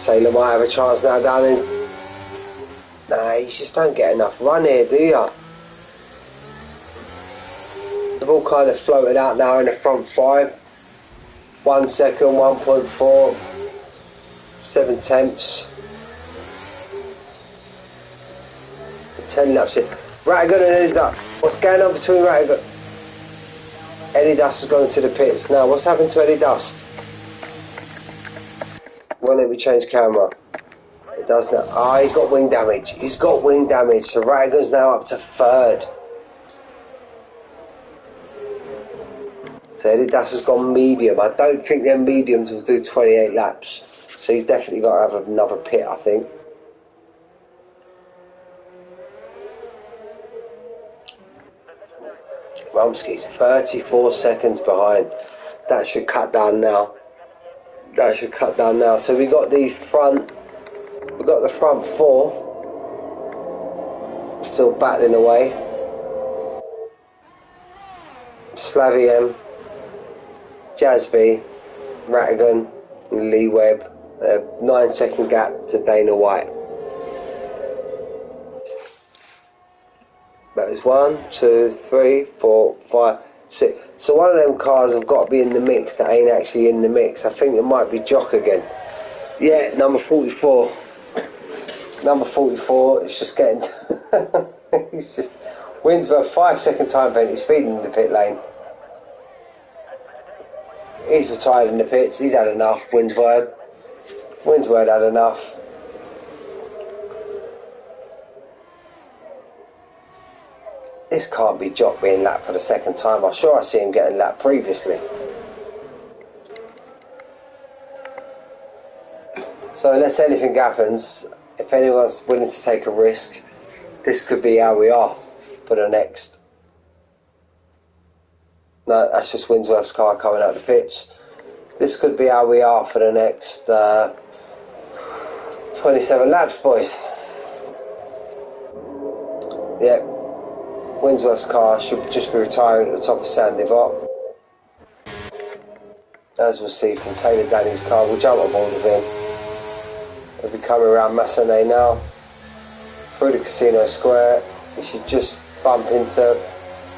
Taylor might have a chance now down in. Nah, you just don't get enough run here, do you? They've all kind of floated out now in the front 5. 1 second, 1.4, 7 tenths. 10 laps here. Rattigan and Eddie Dust. What's going on between Rattigan? Eddie Dust has gone into the pits. Now, what's happened to Eddie Dust? Won't let me change camera. It does now. Ah, he's got wing damage. He's got wing damage. So Rattigan's now up to 3rd. So Eddie Dust has gone medium. I don't think them mediums will do 28 laps. So he's definitely got to have another pit, I think. Rumsky's 34 seconds behind. That should cut down now. That should cut down now. So we got these front got the front four still battling away. Slavy M, Jasby, Rattigan and Lee Webb. 9-second gap to Dana White. That is 1, 2, 3, 4, 5, 6. So one of them cars have got to be in the mix that ain't actually in the mix. I think it might be Jock again. Yeah, number 44. Number 44, it's just getting... He's just... Winsworth, 5-second time penalty, speeding in the pit lane. He's retired in the pits, he's had enough, Winsworth. Winsworth had enough. This can't be Jock being lapped for the second time. I'm sure I see him getting lapped previously. So unless anything happens, if anyone's willing to take a risk, this could be how we are for the next... No, that's just Winsworth's car coming out of the pits. This could be how we are for the next 27 laps, boys. Yep. Winsworth's car should just be retiring at the top of Sandivot. As we'll see from Taylor Danny's car, we'll jump on board with him. We'll be coming around Massenet now, through the Casino Square. You should just bump into,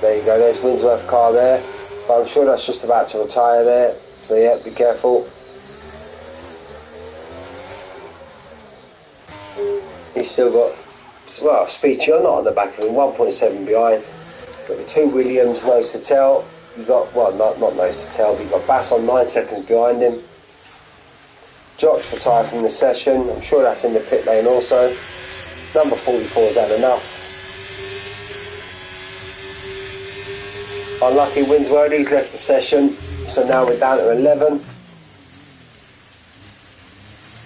there you go, there's Winsworth's car there, but I'm sure that's just about to retire there, so yeah, be careful. You've still got, well, speed, you're not on the back of him, 1.7 behind. Got the two Williams nose to tail. You got, well, not nose to tail, but you got Bass on 9 seconds behind him. Jock's retired from the session. I'm sure that's in the pit lane also. Number 44's had enough. Unlucky Winsworth, he's left the session. So now we're down to 11.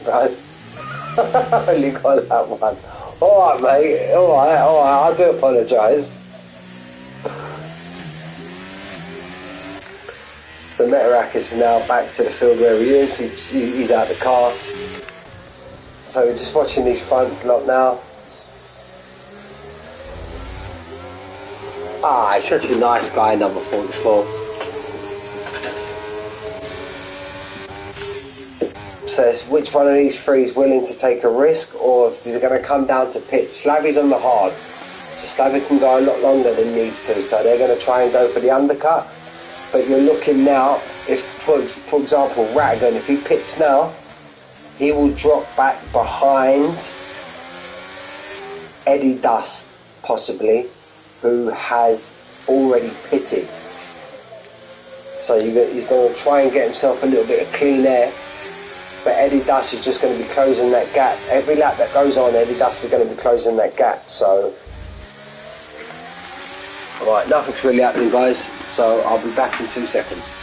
Right. Only got that one. Alright, mate. Alright. I do apologise. So Metarak is now back to the field where he is. He's out of the car. So we're just watching these front lot now. Ah, he's such a nice guy, number 44. So it's which one of these three is willing to take a risk, or if is it going to come down to pits? Slavy's on the hard. So Slavy can go a lot longer than these two. So they're going to try and go for the undercut. But you're looking now, if, for example, Rattigan, if he pits now, he will drop back behind Eddie Dust, possibly, who has already pitted. So he's going to try and get himself a little bit of clean air. But Eddie Dust is just going to be closing that gap. Every lap that goes on, Eddie Dust is going to be closing that gap. So, alright, nothing's really happening, guys. So I'll be back in 2 seconds.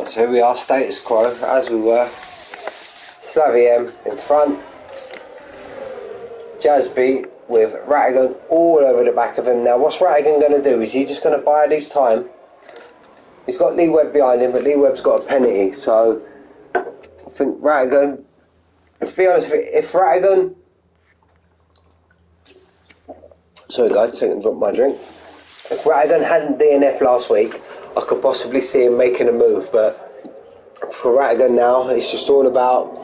So here we are, status quo, as we were. Slavy M in front. Jasby with Rattigan all over the back of him. Now what's Rattigan going to do? Is he just going to bide his time? He's got Lee Webb behind him, but Lee Webb's got a penalty. So I think Rattigan, to be honest, if Rattigan Sorry guys, taking a drop of my drink. If Ratigan hadn't DNF last week, I could possibly see him making a move, but for Ratigan now, it's just all about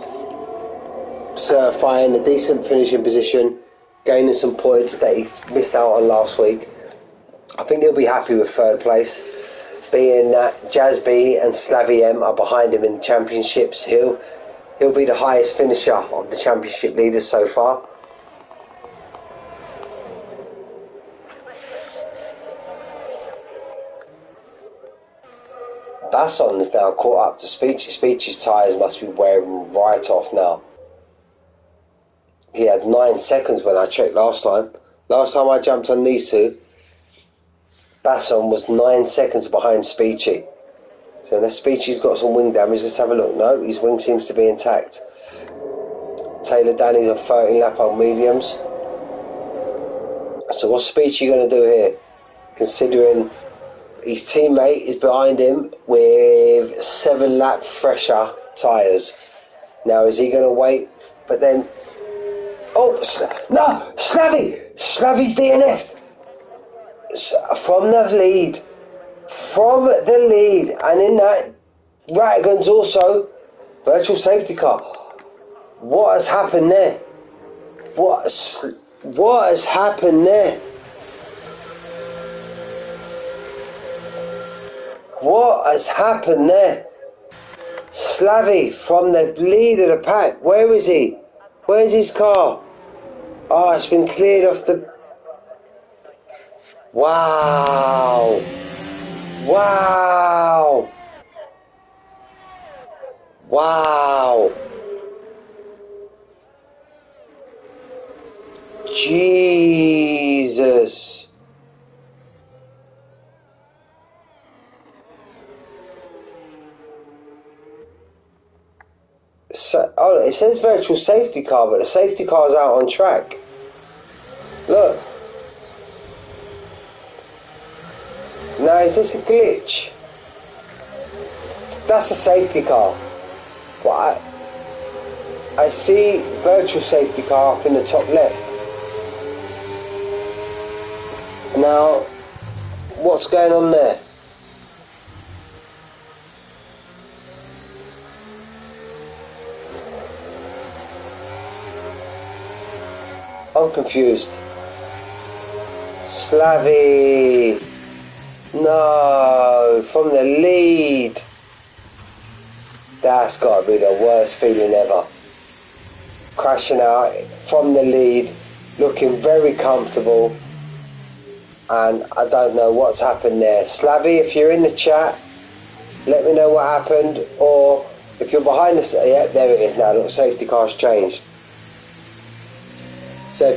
certifying a decent finishing position, gaining some points that he missed out on last week. I think he'll be happy with third place, being that Jazby and Slavy M are behind him in the championships. He'll be the highest finisher of the championship leaders so far. Basson's now caught up to Speechy. Speechy's tyres must be wearing right off now. He had 9 seconds when I checked last time. Last time I jumped on these two, Basson was 9 seconds behind Speechy. So unless Speechy's got some wing damage, let's have a look. No, his wing seems to be intact. Taylor Danny's on 13 lap on mediums. So what's Speechy going to do here? Considering his teammate is behind him with 7 lap fresher tyres. Now is he going to wait? But then, oh no, Slavy's DNF from the lead, and in that Ratigan's also virtual safety car. What has happened there? What has happened there? What has happened there? Slavy from the lead of the pack. Where is he? Where's his car? Oh, it's been cleared off the... Wow. Wow. Wow. Jesus. So, oh, it says virtual safety car, but the safety car is out on track. Look. Now, is this a glitch? That's a safety car. But I see virtual safety car up in the top left. Now, what's going on there? I'm confused. Slavy. No, from the lead. That's got to be the worst feeling ever. Crashing out from the lead, looking very comfortable. And I don't know what's happened there. Slavy, if you're in the chat, let me know what happened. Or if you're behind the... Yeah, there it is now. Look, safety car's changed. So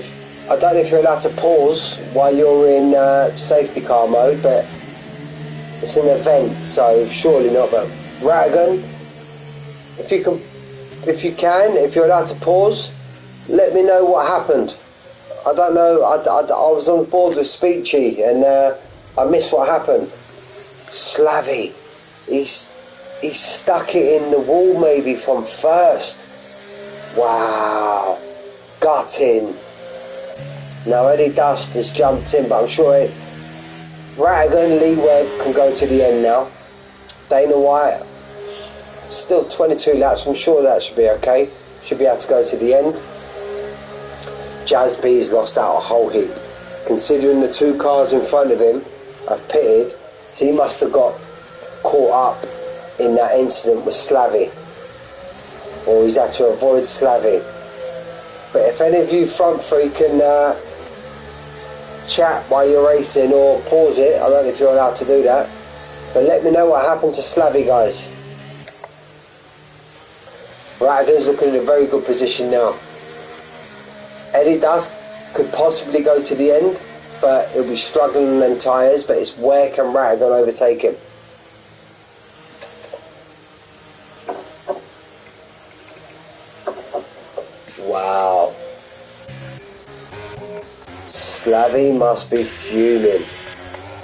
I don't know if you're allowed to pause while you're in safety car mode, but it's an event, so surely not. But Ratigan, if you're allowed to pause, let me know what happened. I don't know. I was on board with Speechy and I missed what happened. Slavy, he's stuck it in the wall maybe from first. Wow, gutting. Now Eddie Dust has jumped in, but I'm sure Ratigan, Lee Webb can go to the end now. Dana White, still 22 laps, I'm sure that should be okay. Should be able to go to the end. Jazby's lost out a whole heap. Considering the 2 cars in front of him have pitted, so he must have got caught up in that incident with Slavy. Or he's had to avoid Slavy. But if any of you front three can chat while you're racing or pause it, I don't know if you're allowed to do that, but let me know what happened to Slavy, guys. Ratigan's looking in a very good position now. Eddie Dusk could possibly go to the end, but he'll be struggling on them tyres, but it's where can Ratigan overtake him. Wow. Slavy must be fuming.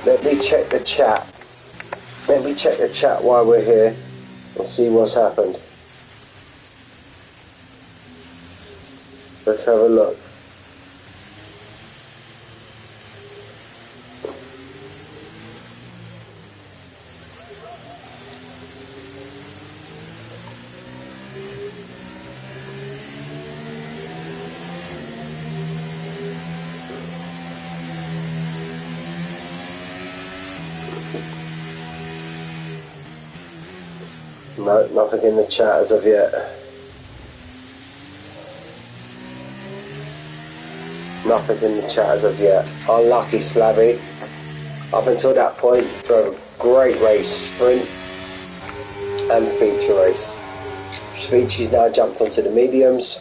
Let me check the chat. Let me check the chat while we're here and see what's happened. Let's have a look. No, nothing in the chat as of yet. Nothing in the chat as of yet. Unlucky Slabby. Up until that point, drove a great race, sprint and feature race. Speechy's now jumped onto the mediums.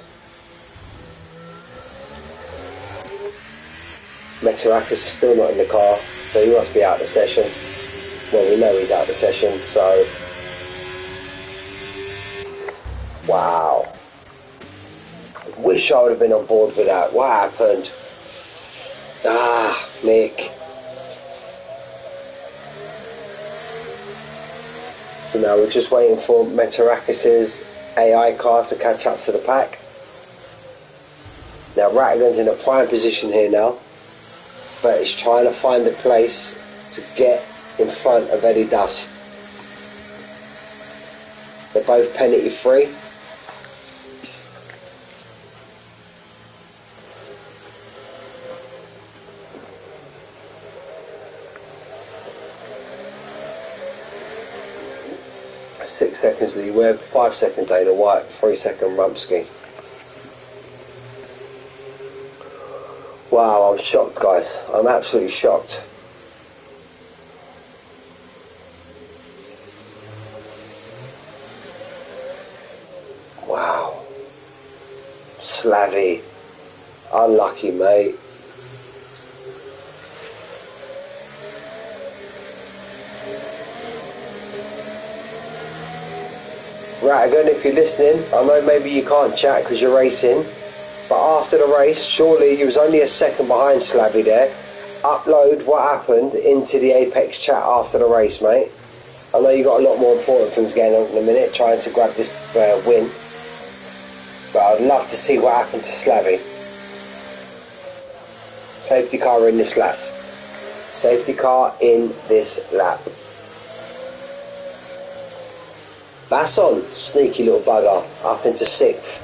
Metarakis is still not in the car, so he must be out of the session. Well, we know he's out of the session, so... Wow. Wish I would have been on board with that. What happened? Ah, Mick. So now we're just waiting for Metarakis' AI car to catch up to the pack. Now Rattigan's in a prime position here now, but he's trying to find a place to get in front of Eddie Dust. They're both penalty free. Six seconds Lee Webb, 5 second Dana White, 3 second Rumsky. Wow, I'm shocked, guys. I'm absolutely shocked. Wow. Slavy. Unlucky, mate. Rattigan, if you're listening, I know maybe you can't chat because you're racing, but after the race, surely you was only a second behind Slavy there. Upload what happened into the Apex chat after the race, mate. I know you got a lot more important things going on in a minute, trying to grab this win, but I'd love to see what happened to Slavy. Safety car in this lap. Safety car in this lap. Basson, sneaky little bugger, up into 6th.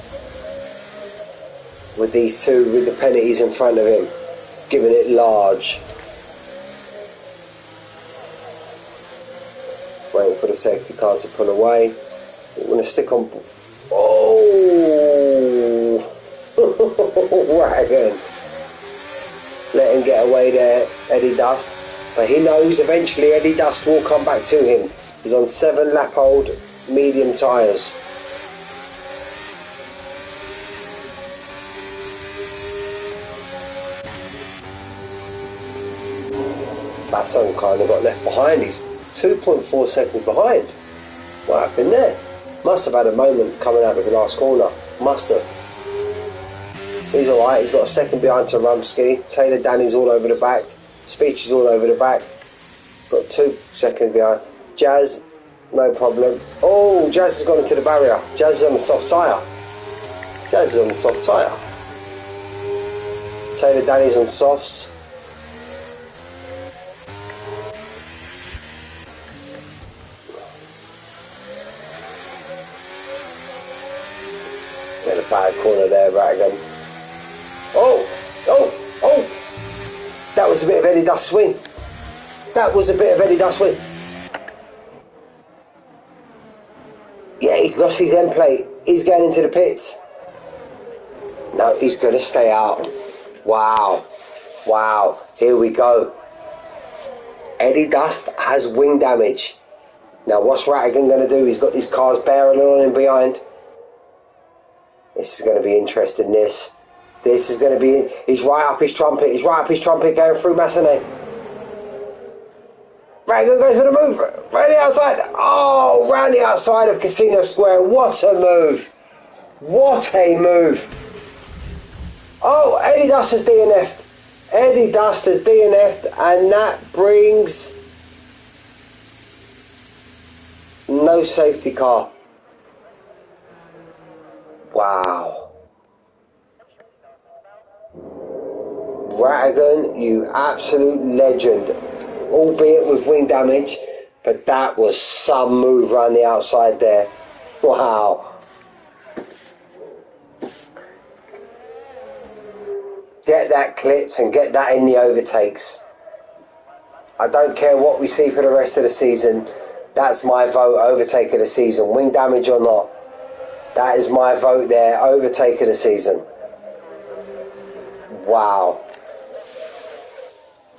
With these two, with the penalties in front of him, giving it large. Waiting for the safety car to pull away. We're going to stick on... Oh! Wagon. Let him get away there, Eddie Dust. But he knows eventually Eddie Dust will come back to him. He's on 7 lap old medium tyres. Basson kind of got left behind. He's 2.4 seconds behind. What happened there? Must have had a moment coming out of the last corner. Must have. He's alright. He's got a second behind to Rumsky. Taylor Danny's all over the back. Speech is all over the back. Got 2 seconds behind. Jazz, no problem. Oh, Jazz has gone into the barrier. Jazz is on the soft tyre. Jazz is on the soft tyre. Taylor Danny's on softs. Get a bad corner there, Rattigan. Oh! That was a bit of Eddie Dust's win. That was a bit of Eddie Dust's win. Yeah, he's lost his end plate. He's going into the pits. No, he's going to stay out. Wow. Here we go. Eddie Dust has wing damage. Now, what's Rattigan going to do? He's got these cars barreling on him behind. This is going to be interesting, this. This is going to be... He's right up his trumpet. Going through Massenet. Rattigan goes for the move. Round the outside. Oh, round the outside of Casino Square. What a move. What a move. Oh, Eddie Dust has DNF'd. And that brings... no safety car. Wow. Rattigan, you absolute legend. Albeit with wing damage, but that was some move around the outside there. Wow. Get that clipped and get that in the overtakes. I don't care what we see for the rest of the season. That's my vote, overtake of the season. Wing damage or not. That is my vote there, overtake of the season. Wow.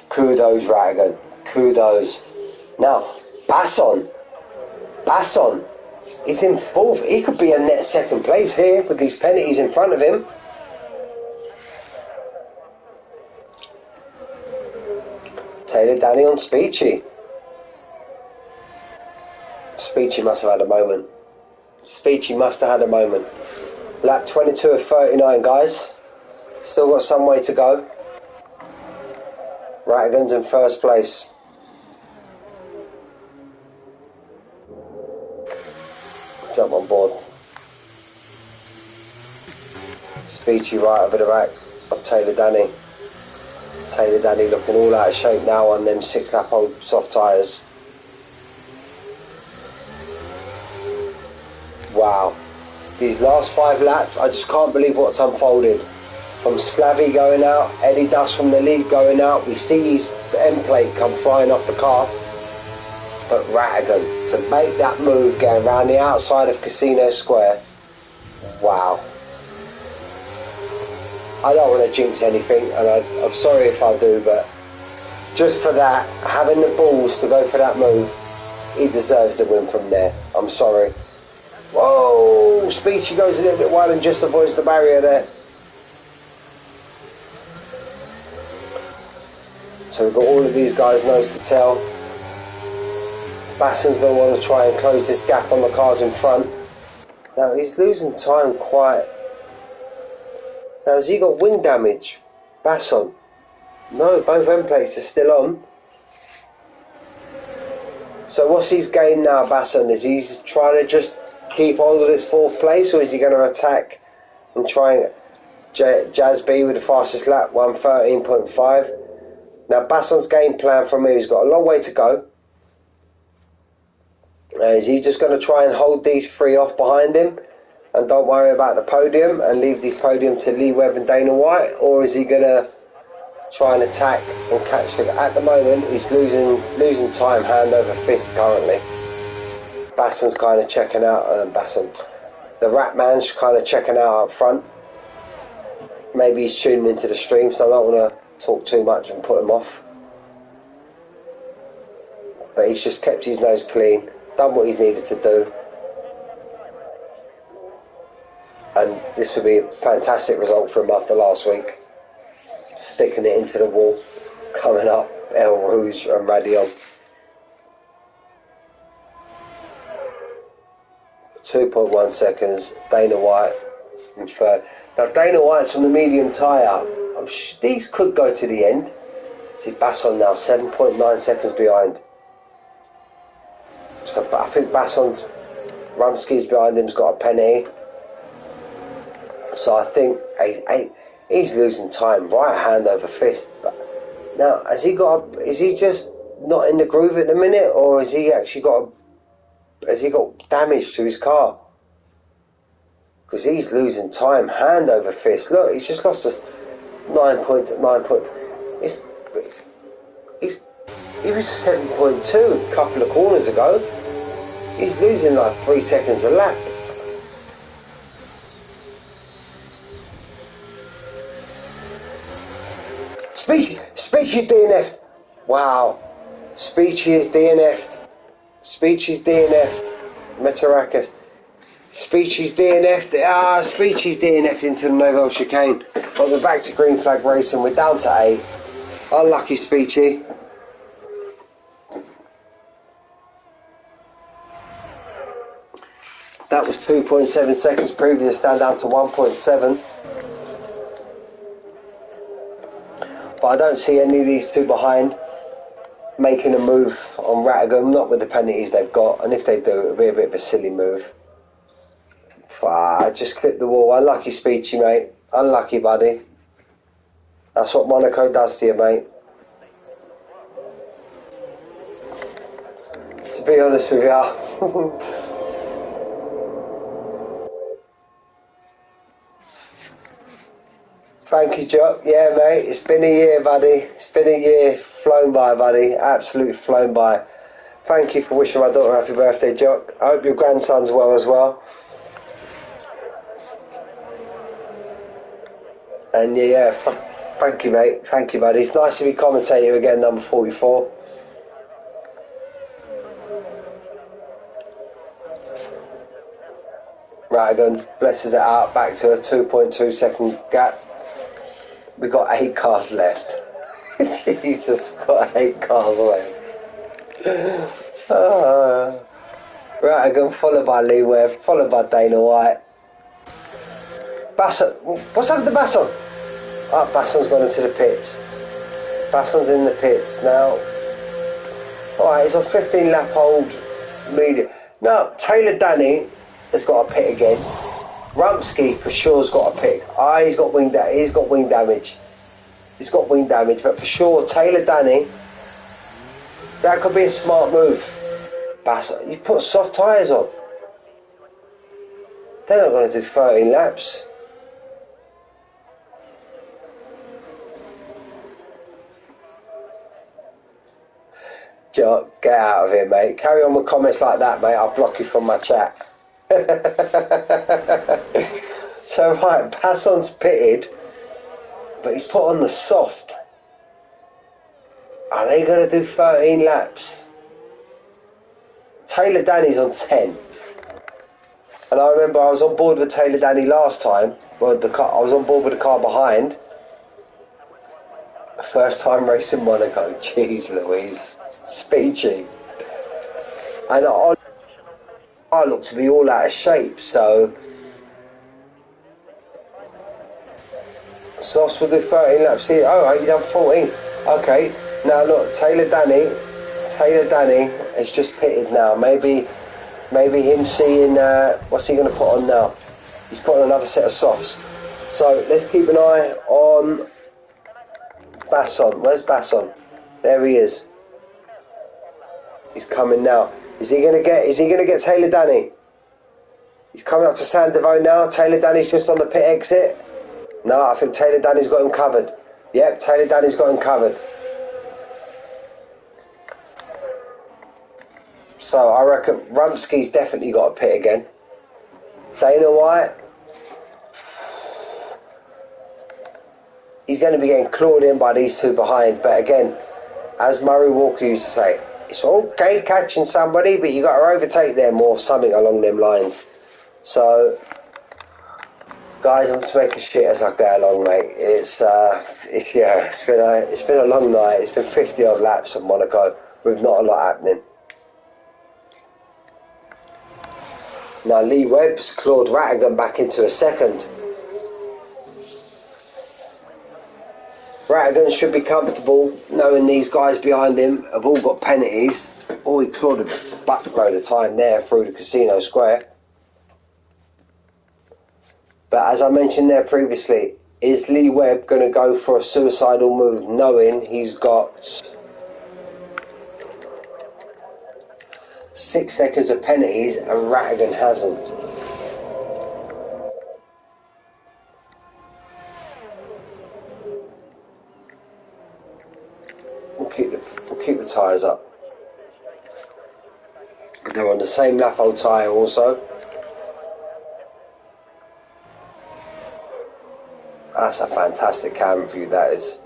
Kudos, Ratigan. Kudos. Now, Basson. He's in fourth. He could be a net second place here with these penalties in front of him. Taylor Danny on Speechy. Speechy must have had a moment. Lap 22 of 39, guys. Still got some way to go. Ratigan's in first place. Jump on board. Speechy right over the back of Taylor Danny. Taylor Danny looking all out of shape now on them 6 lap old soft tyres. Wow. These last 5 laps, I just can't believe what's unfolded. From Slavy going out, Eddie Dust from the lead going out. We see his end plate come flying off the car. But Ratigan, to make that move going around the outside of Casino Square. Wow. I don't want to jinx anything, and I'm sorry if I do, but just for that, having the balls to go for that move, he deserves the win from there. I'm sorry. Whoa! Speechy goes a little bit wide and just avoids the barrier there. So we've got all of these guys' nose to tail. Basson's going to want to try and close this gap on the cars in front. Now he's losing time quite. Now has he got wing damage? Basson? No, both end plates are still on. So what's his game now, Basson? Is he trying to just keep hold of this 4th place, or is he going to attack and try and Jazz B with the fastest lap, 1:13.5? Now Basson's game plan from me, he's got a long way to go. Is he just going to try and hold these 3 off behind him and don't worry about the podium and leave the podium to Lee Webb and Dana White, or is he going to try and attack and catch them? At the moment he's losing time hand over fist currently. Basson's kind of checking out, the Rat Man's kind of checking out up front. Maybe he's tuning into the stream, so I don't want to talk too much and put him off. But he's just kept his nose clean, done what he's needed to do. And this would be a fantastic result for him after last week. Sticking it into the wall, coming up, El Rouge and Radion. 2.1 seconds, Dana White in third. Now Dana White's on the medium tyre. These could go to the end. See Basson now 7.9 seconds behind. So I think Basson's Rumsky's behind him's got a penalty. So I think he's losing time, right hand over fist. But now is he just not in the groove at the minute, or has he actually got damage to his car? Because he's losing time, hand over fist. Look, he's just lost us 9 point. He was 7.2 a couple of corners ago. He's losing like 3 seconds a lap. Speechy DNF'd. Wow. Speechy is DNF'd. Speechy's DNF'd. Metarakis. Speechy's DNF'd. Speechy's DNF'd into the Novel chicane. But we're back to green flag racing. We're down to 8. Unlucky Speechy. That was 2.7 seconds previous, down to 1.7. But I don't see any of these two behind making a move on Ratigan, not with the penalties they've got, and if they do, it'll be a bit of a silly move. I just clipped the wall. Unlucky Speechy, mate. Unlucky, buddy. That's what Monaco does to you, mate. To be honest with you. Thank you, Jock. Yeah, mate, it's been a year, buddy. It's been a year. Flown by, buddy. Absolutely flown by. Thank you for wishing my daughter happy birthday, Jock. I hope your grandson's well as well. And yeah, thank you, mate. Thank you, buddy. It's nice to be commentator again, number 44. Right, again, blesses it out back to a 2.2 second gap. We got 8 cars left. Jesus, got 8 cars left. Right, again, followed by Lee Webb, followed by Dana White. Basson, what's happened to Basson? Oh, Basson's gone into the pits. Basson's in the pits now. Alright, he's on 15 lap hold medium. Now, Taylor Danny has got a pit again. Rumsky for sure's got a pit. He's got wing damage. He's got wing damage, but for sure, Taylor Danny, that could be a smart move. Basson, you put soft tyres on. They're not going to do 13 laps. Jock, get out of here, mate. Carry on with comments like that, mate. I'll block you from my chat. So, right, Basson's pitted, but he's put on the soft. Are they going to do 13 laps? Taylor Danny's on 10. And I remember I was on board with Taylor Danny last time. Well, I was on board with the car behind. First time racing Monaco. Jeez Louise. Speechy. And I look to be all out of shape, so Softs will do 13 laps here. Alright, you done 14. Okay, now look, Taylor Danny has just pitted now. Maybe him seeing what's he going to put on now? He's putting another set of softs. So let's keep an eye on Basson. Where's Basson? There he is. He's coming now. Is he gonna get Taylor Danny? He's coming up to San Devo now. Taylor Danny's just on the pit exit. No, I think Taylor Danny's got him covered. Yep, Taylor Danny's got him covered. So I reckon Rumsky's definitely got a pit again. Dana White, he's going to be getting clawed in by these two behind. But again, as Murray Walker used to say, it's okay catching somebody, but you got to overtake them or something along them lines. So, guys, I'm just making shit as I go along, mate. It's been a long night. It's been 50 odd laps of Monaco with not a lot happening. Now Lee Webb's clawed Rattigan back into a second. Rattigan should be comfortable knowing these guys behind him have all got penalties. He clawed a buttload of time there through the casino square. But as I mentioned there previously, is Lee Webb going to go for a suicidal move knowing he's got 6 seconds of penalties and Rattigan hasn't? We'll keep the tyres up. They're on the same lap old tyre also. That's a fantastic camera view, that is.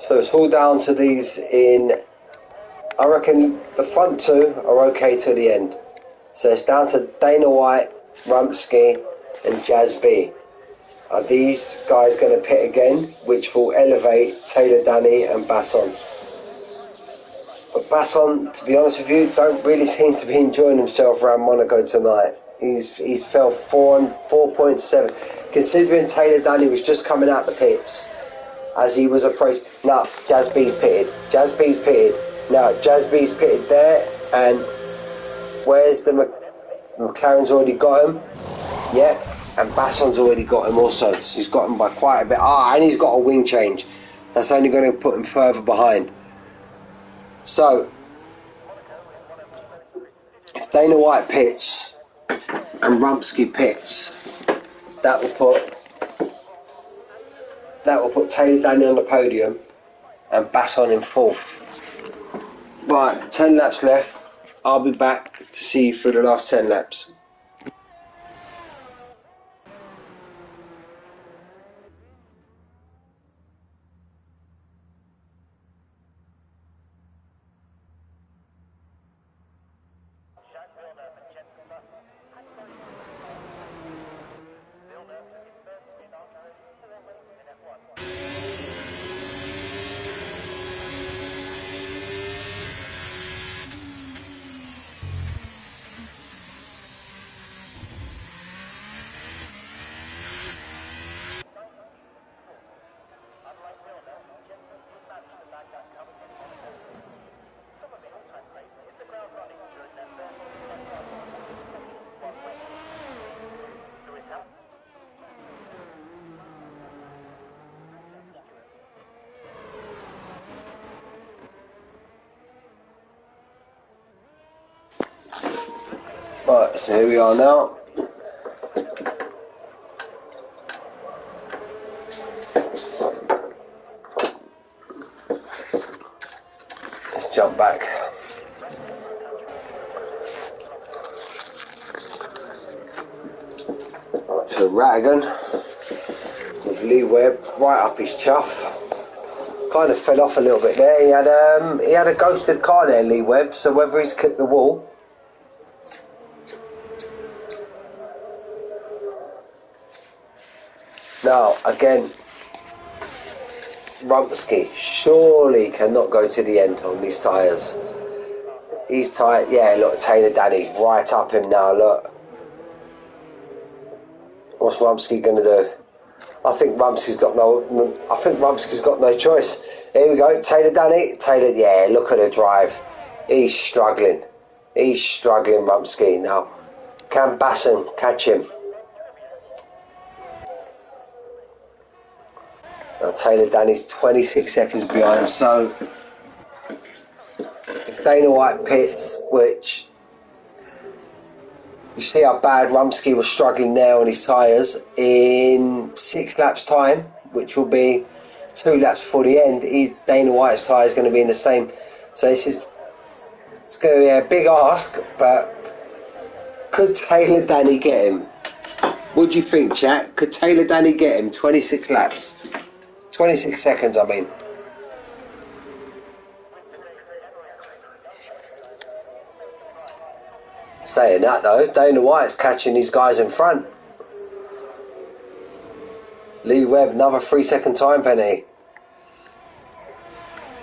So it's all down to these in, I reckon the front two are okay till the end. So it's down to Dana White, Rumsky and Jazz B. Are these guys going to pit again, which will elevate Taylor Danny and Basson? But Basson, to be honest with you, don't really seem to be enjoying himself around Monaco tonight. He's fell 4.7. Considering Taylor Danny was just coming out the pits as he was approaching. Now, Jazz B's pitted. Now, Jazz B's pitted there, and where's the McLaren's already got him? Yep. And Basson's already got him also. So he's got him by quite a bit. And he's got a wing change. That's only going to put him further behind. So, if Dana White pits and Rumsky pits. That will put Taylor Danny on the podium and Basson in fourth. Right, 10 laps left. I'll be back to see you through the last 10 laps. Right, so here we are now. Let's jump back. To Ratigan with Lee Webb right up his chuff. Kind of fell off a little bit there. He had a ghosted car there, Lee Webb, so whether he's kicked the wall. Now, again, Rumsky surely cannot go to the end on these tyres. He's tight. Yeah, look, Taylor Danny's right up him now, look. What's Rumsky going to do? I think Rumsky's got no choice. Here we go, Taylor Danny. Taylor, yeah, look at the drive. He's struggling. Rumsky now. Can Basson catch him? Now Taylor Danny's 26 seconds behind, so if Dana White pits, which you see how bad Rumsky was struggling there on his tyres, in 6 laps time, which will be 2 laps before the end, Dana White's tyre is going to be in the same. So it's going to be a big ask, but could Taylor Danny get him? What do you think, chat? Could Taylor Danny get him? 26 laps. 26 seconds, I mean. Saying that though, Dana White's catching these guys in front. Lee Webb, another 3-second time penalty.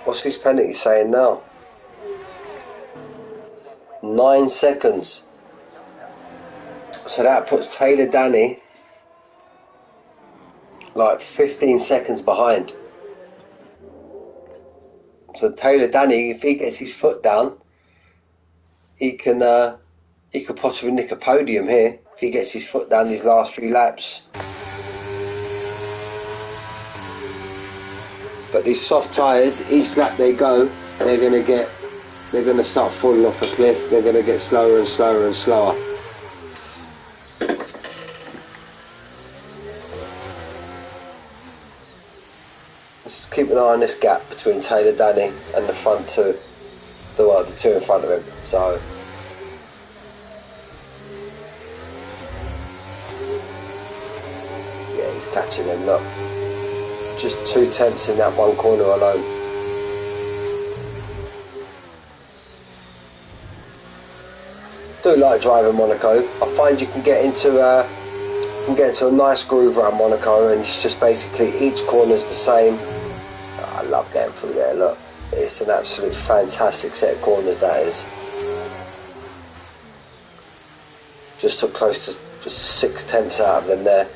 What's his penalty saying now? 9 seconds. So that puts Taylor Danny like 15 seconds behind. So Taylor Danny, if he gets his foot down, he could possibly nick a podium here if he gets his foot down these last 3 laps. But these soft tyres, each lap they go, they're going to start falling off a cliff. They're going to get slower and slower and slower. Let's keep an eye on this gap between Taylor Danny and the front two, the 2 in front of him. So yeah, he's catching him. Look, just 2 tenths in that one corner alone. Do like driving Monaco. I find you can get into a nice groove around Monaco, and it's just basically each corner's the same. I love getting through there. Look, it's an absolute fantastic set of corners, that is. Just took close to 6 tenths out of them there.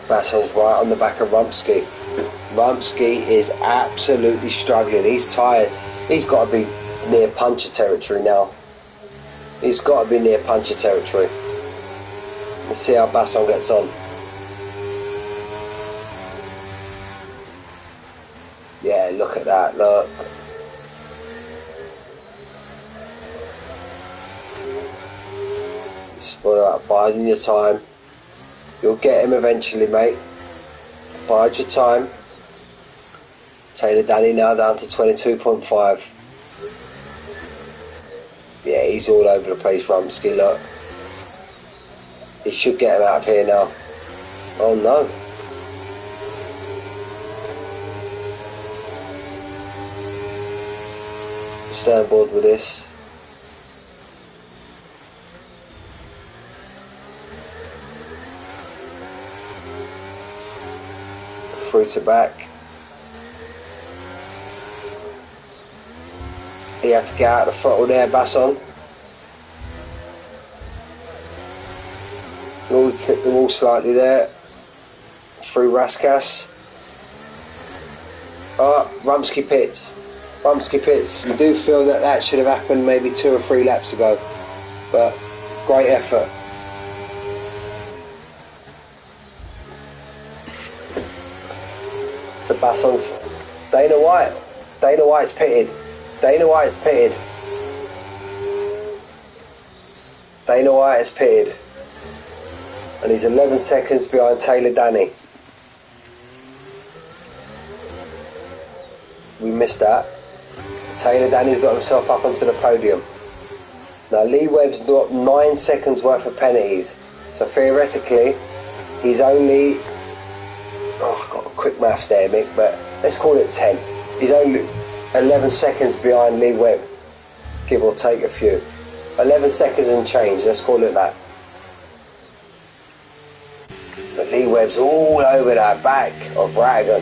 Basson's right on the back of Rumsky. Rumsky is absolutely struggling. He's tired. He's got to be near puncher territory now. He's got to be near puncher territory. Let's see how Basson gets on. Yeah, look at that, look. Spoil out, biding your time. You'll get him eventually, mate. Bide your time. Taylor Danny now down to 22.5. Yeah, he's all over the place, Rumsky, look. He should get him out of here now. Oh no. Stay on board with this. Through to back. He had to get out of the throttle there, Basson. We clipped the wall slightly there. Through Raskas. Oh, Rumsky pits. Rumsky pits. You do feel that that should have happened maybe 2 or 3 laps ago. But great effort. So Basson's Dana White. Dana White's pitted. Dana White's pitted. Dana White is pitted. And he's 11 seconds behind Taylor Danny. We missed that. Taylor Danny's got himself up onto the podium. Now Lee Webb's got 9 seconds worth of penalties. So theoretically, he's only... Oh, I've got a quick maths there, Mick, but let's call it 10. He's only 11 seconds behind Lee Webb, give or take a few. 11 seconds and change, let's call it that. But Lee Webb's all over that back of Rattigan.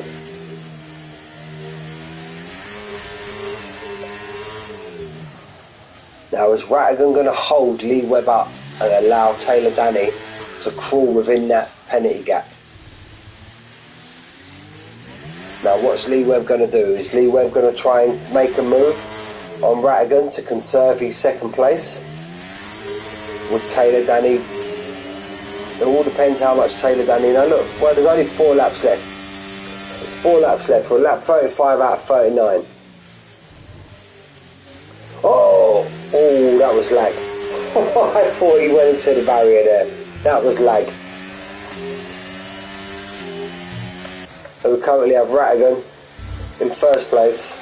Now is Rattigan going to hold Lee Webb up and allow Taylor Danny to crawl within that penalty gap? Now what's Lee Webb going to do? Is Lee Webb going to try and make a move on Rattigan to conserve his second place? With Taylor Danny, it all depends how much Taylor Danny... Now look, well there's only 4 laps left. There's 4 laps left. We're lap 35 out of 39. Oh, that was lag. I thought he went into the barrier there. That was lag. So we currently have Rattigan in first place.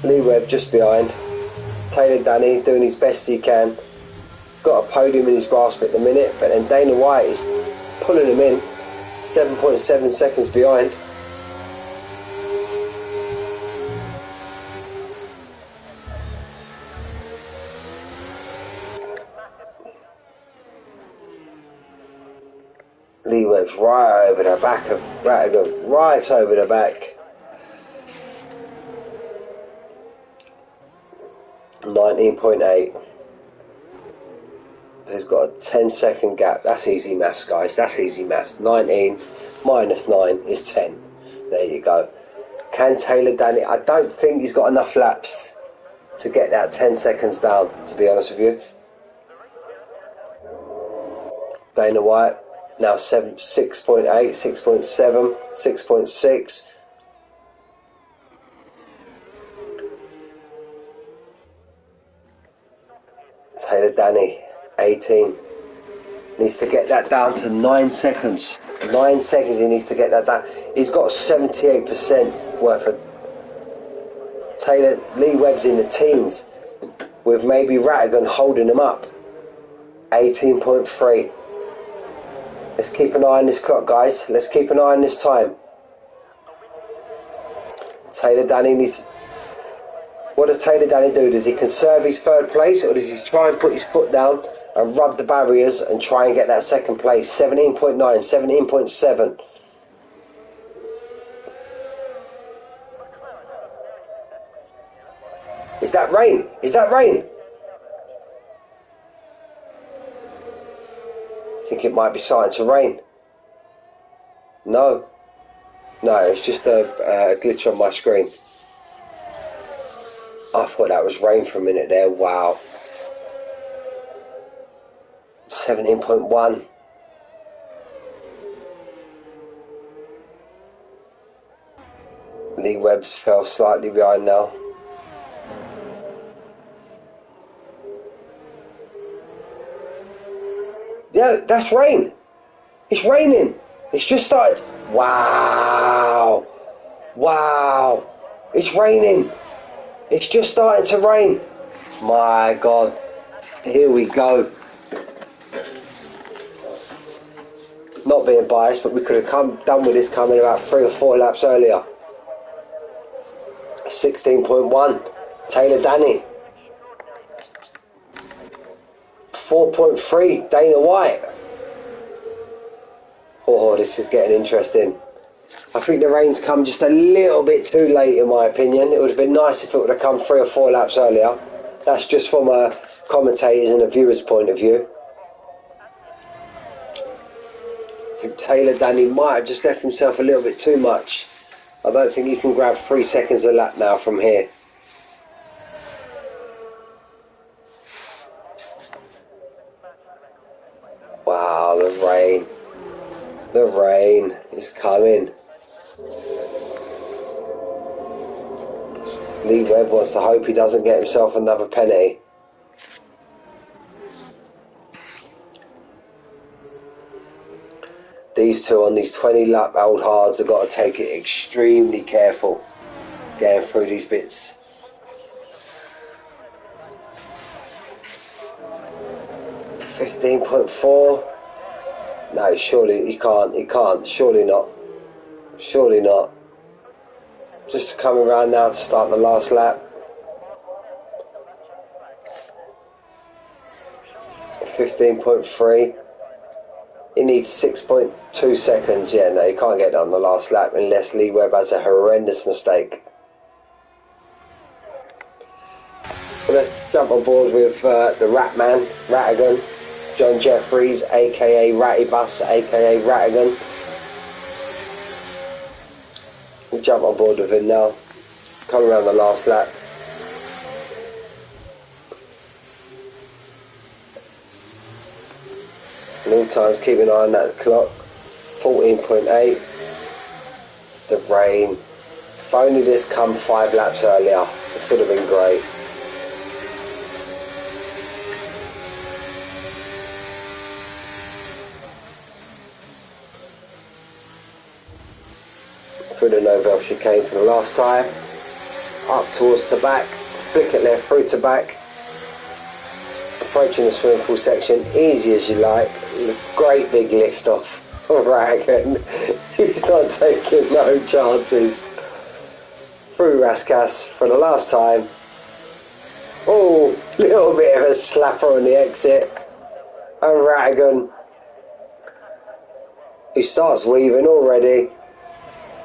Lee Webb just behind. Taylor Danny doing his best he can. He's got a podium in his grasp at the minute, but then Dana White is pulling him in. 7.7 seconds behind. Lee Webb's right over the back of Rattigan, right over the back. 19.8. He's got a 10-second gap. That's easy maths, guys. That's easy maths. 19 minus 9 is 10. There you go. Can Taylor Danny... I don't think he's got enough laps to get that 10 seconds down, to be honest with you. Dana White, now 6.8, 6.7, 6.6. Taylor Danny, 18. Needs to get that down to 9 seconds. 9 seconds he needs to get that down. He's got 78% worth of... Lee Webb's in the teens, with maybe Rattigan holding him up. 18.3. Let's keep an eye on this clock, guys. Let's keep an eye on this time. Taylor Danny needs... What does Taylor Danny do? Does he conserve his third place, or does he try and put his foot down and rub the barriers and try and get that second place? 17.9, 17.7. Is that rain? Is that rain? I think it might be starting to rain. No. No, it's just a glitch on my screen. I thought that was rain for a minute there. Wow. 17.1. Lee Webb's fell slightly behind now. Yeah, that's rain. It's raining. It's just started. Wow. Wow. It's raining. It's just starting to rain. My God. Here we go. Not being biased, but we could have done with this coming about 3 or 4 laps earlier. 16.1. Taylor Danny. 4.3. Dana White. Oh, this is getting interesting. I think the rain's come just a little bit too late, in my opinion. It would have been nice if it would have come 3 or 4 laps earlier. That's just from a commentator's and a viewer's point of view. I think Taylor Danny might have just left himself a little bit too much. I don't think he can grab 3 seconds a lap now from here. Wow, the rain. The rain is coming. Lee Webb wants to hope he doesn't get himself another penalty. These two on these 20 lap old hards have got to take it extremely careful getting through these bits. $15.4. No, surely he can't, surely not. Surely not. Just coming around now to start the last lap. 15.3. He needs 6.2 seconds. Yeah, no, he can't get on the last lap unless Lee Webb has a horrendous mistake. Well, let's jump on board with the Rat Man, Rattigan, John Jeffries, aka Ratty Bus, aka Rattigan. We'll jump on board with him now. Come around the last lap. And all times keep an eye on that clock. 14.8. The rain. If only this come 5 laps earlier, this would have been great. Through the Novell chicane for the last time. Up towards to back. Flick it left through to back. Approaching the swimming pool section, easy as you like. Great big lift off. Rattigan. He's not taking no chances. Through Raskas for the last time. Oh, little bit of a slapper on the exit. And Rattigan, he starts weaving already.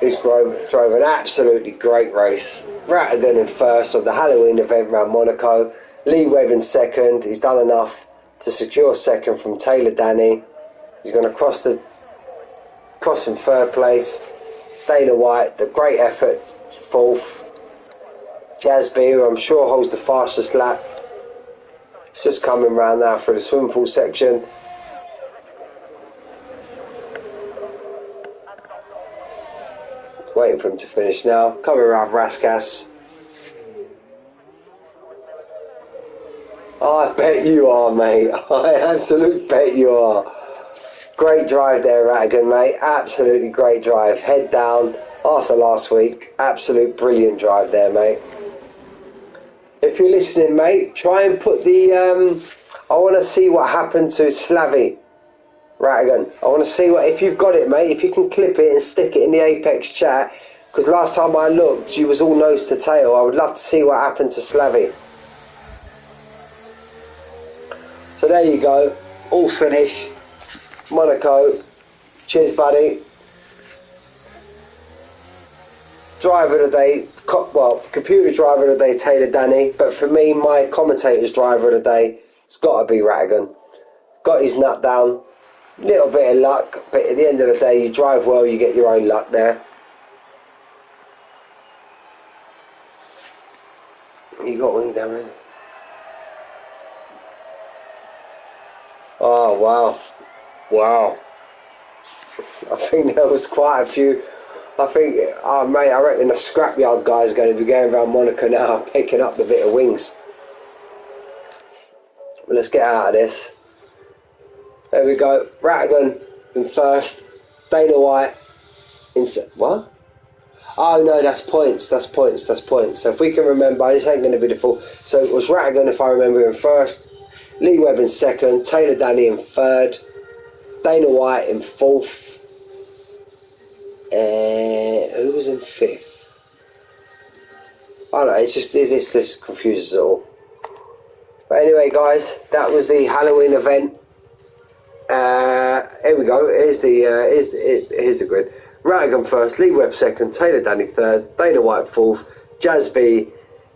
He's drove an absolutely great race. Rattigan in first of the Halloween event around Monaco. Lee Webb in second. He's done enough to secure second from Taylor Danny. He's going to cross in third place. Dana White, the great effort, fourth. Jasby, who I'm sure holds the fastest lap. Just coming round now through the swimming pool section. Waiting for him to finish now. Coming around Raskas. I bet you are, mate. I absolutely bet you are. Great drive there, Rattigan, mate. Absolutely great drive. Head down after last week. Absolute brilliant drive there, mate. If you're listening, mate, try and put the... I want to see what happened to Slavy, Rattigan. I want to see what... If you've got it, mate, if you can clip it and stick it in the Apex chat, because last time I looked, you was all nose to tail. I would love to see what happened to Slavy. So there you go. All finished. Monaco. Cheers, buddy. Driver of the day, computer driver of the day, Taylor Danny. But for me, my commentator's driver of the day, it's got to be Rattigan. Got his nut down. Little bit of luck, but at the end of the day, you drive well, you get your own luck there. You got one down there. Oh, Oh, wow. Wow. I think there was quite a few. I think, oh mate, I reckon the scrapyard guys are going to be going around Monaco now picking up the bit of wings. But let's get out of this. There we go. Rattigan in first. Dana White in what? Oh no, that's points. That's points. That's points. So if we can remember, this ain't going to be the full. So it was Rattigan, if I remember, in first. Lee Webb in second. Taylor Danny in third. Dana White in fourth. Who was in fifth? I don't know. It's just this confuses it all. But anyway, guys, that was the Halloween event. Here we go. Here's the grid. Rattigan first, Lee Webb second, Taylor Danny third, Dana White fourth, Jazz B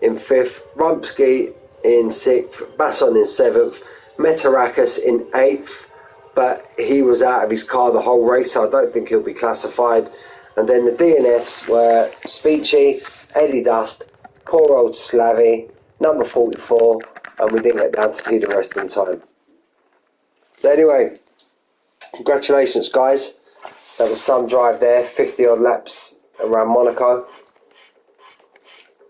in fifth, Rumsky in sixth, Basson in seventh, Metarakis in eighth, but he was out of his car the whole race, so I don't think he'll be classified. And then the DNFs were Speechy, Eddie Dust, poor old Slavy, number 44, and we didn't get down to see the rest in time. So anyway, congratulations, guys. That was some drive there, 50 odd laps around Monaco.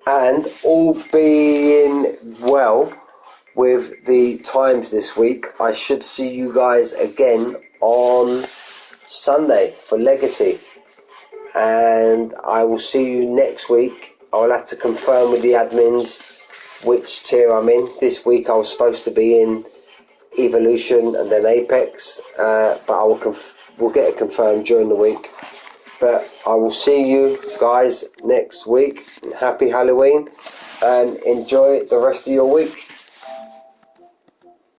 And all being well with the times this week, I should see you guys again on Sunday for Legacy. And I will see you next week. I'll have to confirm with the admins which tier I'm in. This week I was supposed to be in Evolution and then Apex, but I we'll get it confirmed during the week. But I will see you guys next week. Happy Halloween and enjoy the rest of your week.